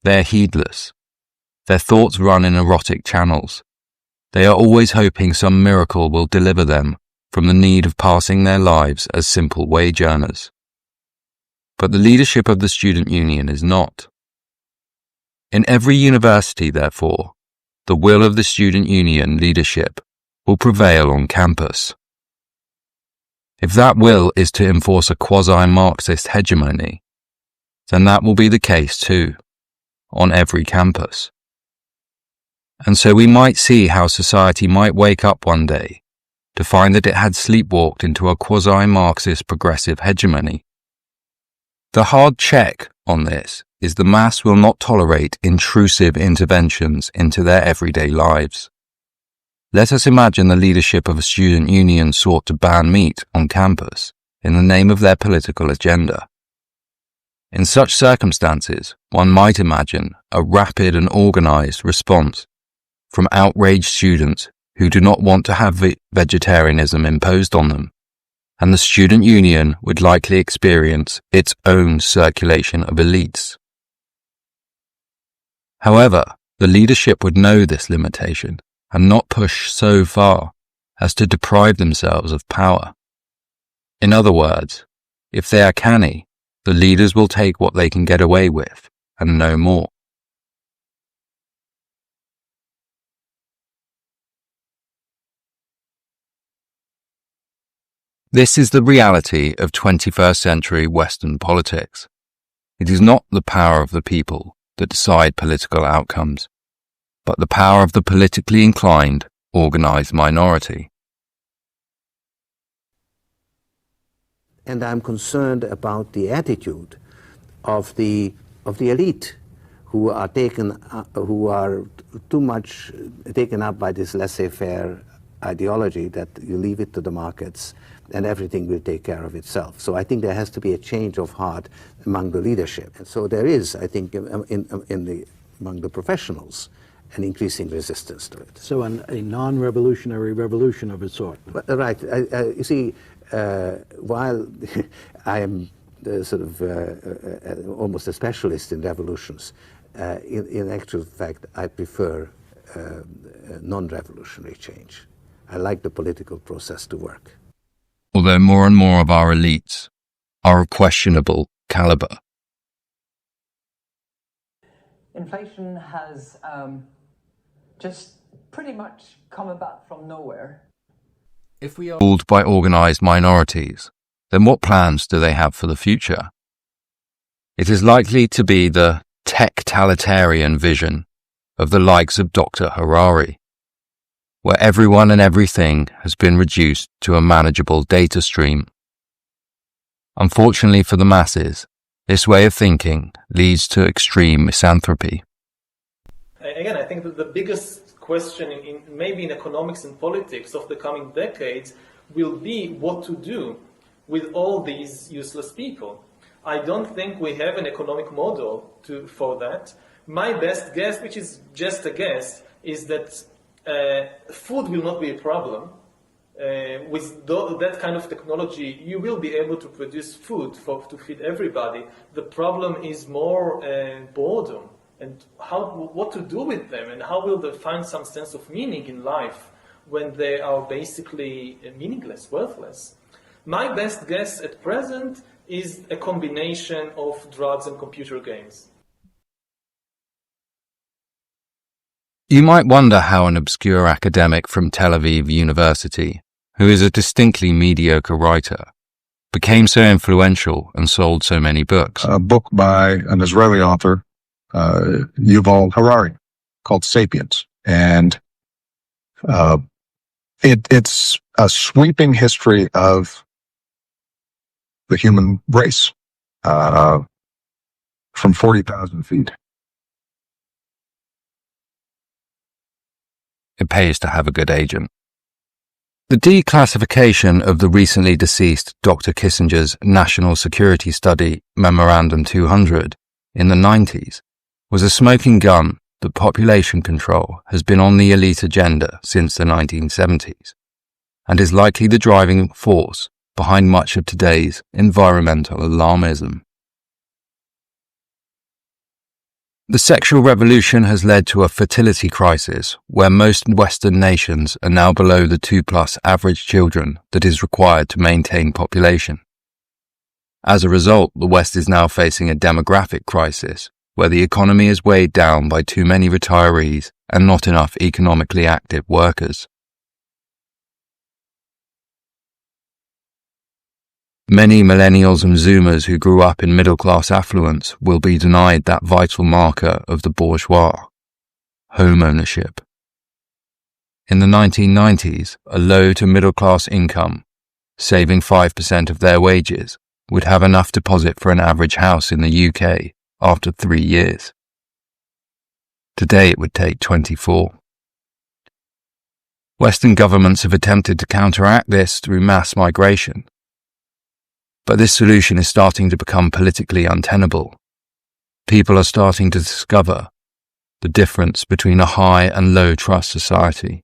they are heedless. Their thoughts run in erotic channels. They are always hoping some miracle will deliver them from the need of passing their lives as simple wage earners. But the leadership of the student union is not. In every university, therefore, the will of the student union leadership will prevail on campus. If that will is to enforce a quasi-Marxist hegemony, then that will be the case too, on every campus. And so we might see how society might wake up one day to find that it had sleepwalked into a quasi-Marxist progressive hegemony. The hard check on this is the mass will not tolerate intrusive interventions into their everyday lives. Let us imagine the leadership of a student union sought to ban meat on campus in the name of their political agenda. In such circumstances, one might imagine a rapid and organized response from outraged students who do not want to have vegetarianism imposed on them, and the student union would likely experience its own circulation of elites. However, the leadership would know this limitation and not push so far as to deprive themselves of power. In other words, if they are canny, the leaders will take what they can get away with and no more. This is the reality of 21st century Western politics. It is not the power of the people that decide political outcomes, but the power of the politically inclined, organized minority. And I'm concerned about the attitude of the elite, who are too much taken up by this laissez-faire ideology that you leave it to the markets and everything will take care of itself. So I think there has to be a change of heart among the leadership. And so there is, I think, among the professionals, an increasing resistance to it. So a non-revolutionary revolution of a sort. Right. You see, while I am almost a specialist in revolutions, in actual fact, I prefer non-revolutionary change. I like the political process to work. Although more and more of our elites are of questionable caliber. Inflation has just pretty much come about from nowhere. If we are ruled by organized minorities, then what plans do they have for the future? It is likely to be the tech-talitarian vision of the likes of Dr. Harari, where everyone and everything has been reduced to a manageable data stream. Unfortunately for the masses, this way of thinking leads to extreme misanthropy. Again, I think that the biggest question maybe in economics and politics of the coming decades will be what to do with all these useless people. I don't think we have an economic model for that. My best guess, which is just a guess, is that food will not be a problem. With that kind of technology, you will be able to produce food to feed everybody. The problem is more boredom and what to do with them, and how will they find some sense of meaning in life when they are basically meaningless, worthless. My best guess at present is a combination of drugs and computer games. You might wonder how an obscure academic from Tel Aviv University, who is a distinctly mediocre writer, became so influential and sold so many books. A book by an Israeli author, Yuval Harari, called *Sapiens*, and it's a sweeping history of the human race from 40,000 feet. It pays to have a good agent. The declassification of the recently deceased Dr. Kissinger's National Security Study Memorandum 200 in the 90s was a smoking gun that population control has been on the elite agenda since the 1970s, and is likely the driving force behind much of today's environmental alarmism. The sexual revolution has led to a fertility crisis where most Western nations are now below the 2+ average children that is required to maintain population. As a result, the West is now facing a demographic crisis where the economy is weighed down by too many retirees and not enough economically active workers. Many millennials and Zoomers who grew up in middle-class affluence will be denied that vital marker of the bourgeois, home ownership. In the 1990s, a low to middle-class income, saving 5% of their wages, would have enough deposit for an average house in the UK after 3 years. Today it would take 24. Western governments have attempted to counteract this through mass migration, but this solution is starting to become politically untenable. People are starting to discover the difference between a high and low trust society.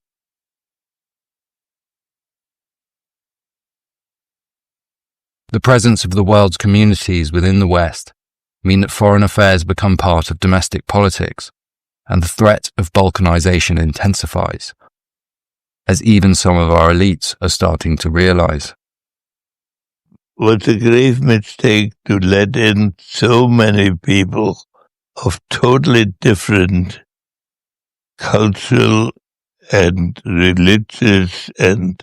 The presence of the world's communities within the West mean that foreign affairs become part of domestic politics, and the threat of balkanization intensifies, as even some of our elites are starting to realize. Was a grave mistake to let in so many people of totally different cultural and religious and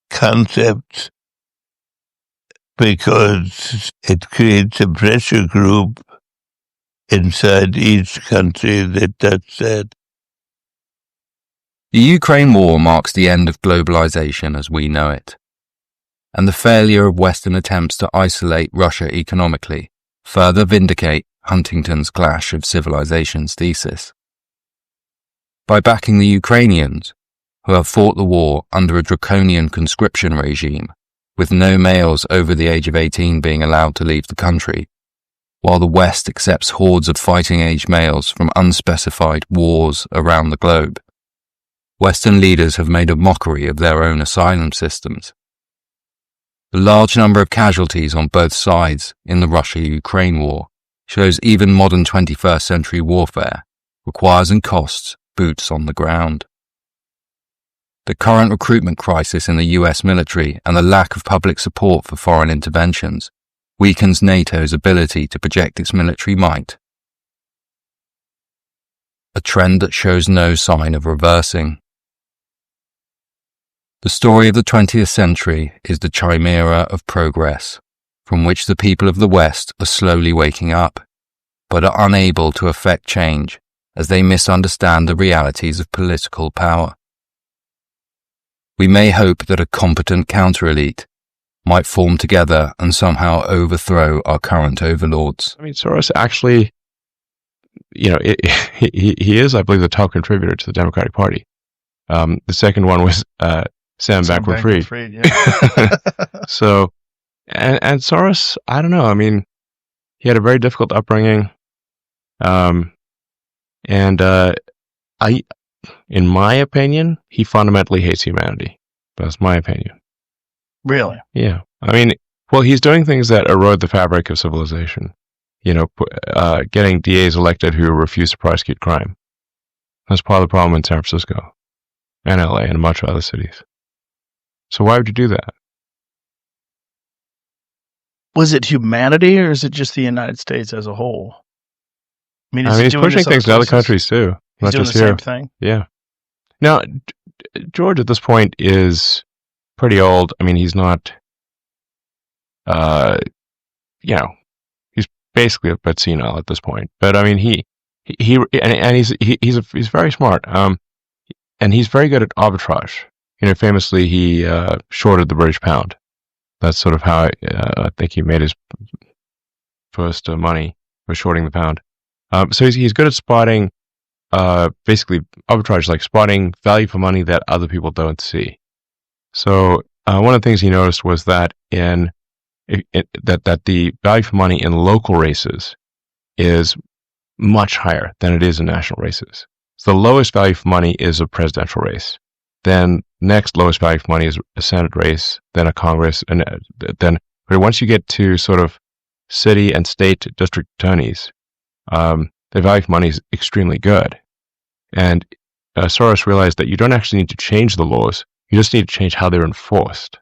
concepts, because it creates a pressure group inside each country that does that. The Ukraine war marks the end of globalization as we know it, and the failure of Western attempts to isolate Russia economically further vindicate Huntington's Clash of Civilizations thesis. By backing the Ukrainians, who have fought the war under a draconian conscription regime, with no males over the age of 18 being allowed to leave the country, while the West accepts hordes of fighting-age males from unspecified wars around the globe, Western leaders have made a mockery of their own asylum systems. The large number of casualties on both sides in the Russia-Ukraine war shows even modern 21st century warfare requires and costs boots on the ground. The current recruitment crisis in the US military and the lack of public support for foreign interventions weakens NATO's ability to project its military might, a trend that shows no sign of reversing. The story of the 20th century is the chimera of progress, from which the people of the West are slowly waking up, but are unable to effect change as they misunderstand the realities of political power. We may hope that a competent counter-elite might form together and somehow overthrow our current overlords. I mean, Soros actually, he is, I believe, the top contributor to the Democratic Party. The second one was Sam Bankman-Fried. Yeah. So, and Soros, I don't know. I mean, he had a very difficult upbringing, in my opinion, he fundamentally hates humanity. That's my opinion. Really? Yeah. I mean, well, he's doing things that erode the fabric of civilization. You know, getting DAs elected who refuse to prosecute crime. That's part of the problem in San Francisco and LA and much of other cities. So why would you do that? Was it humanity, or is it just the United States as a whole? I mean, he's pushing things to other countries too, not doing just the here. same thing? Yeah. Now, George at this point is pretty old. I mean, he's not, you know, he's basically a bit senile at this point. But I mean, he's very smart. And he's very good at arbitrage. You know, famously, he shorted the British pound. That's sort of how I think he made his first money, was shorting the pound. So he's good at spotting, basically arbitrage, like spotting value for money that other people don't see. So one of the things he noticed was that that the value for money in local races is much higher than it is in national races. So the lowest value for money is a presidential race. Then next lowest value for money is a Senate race, then a Congress, and then but once you get to sort of city and state district attorneys, the value for money is extremely good. And Soros realized that you don't actually need to change the laws, you just need to change how they're enforced.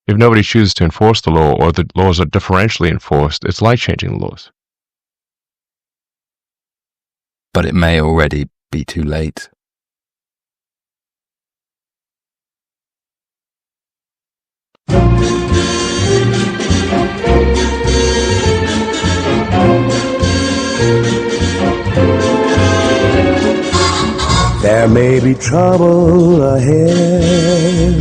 If nobody chooses to enforce the law, or the laws are differentially enforced, it's like changing the laws. But it may already be too late. There may be trouble ahead,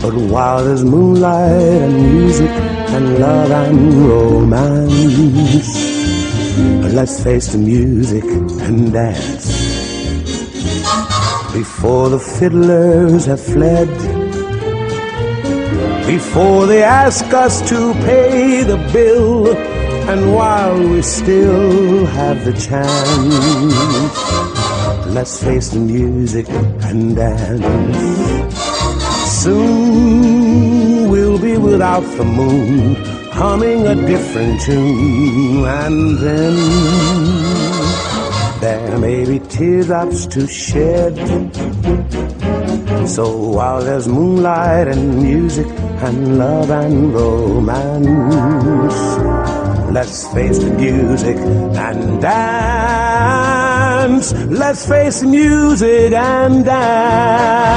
but while there's moonlight and music and love and romance, let's face the music and dance. Before the fiddlers have fled, before they ask us to pay the bill, and while we still have the chance, let's face the music and dance. Soon we'll be without the moon, humming a different tune, and then there may be teardrops to shed. So while there's moonlight and music and love and romance, let's face the music and dance. Let's face the music and dance.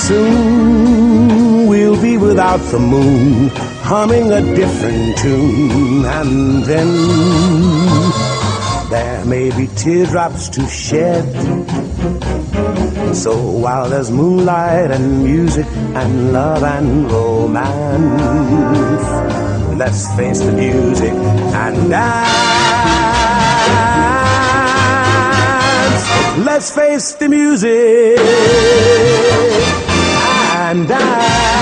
Soon we'll be without the moon, humming a different tune, and then there may be teardrops to shed. So while there's moonlight and music and love and romance, let's face the music and dance. Let's face the music and dance.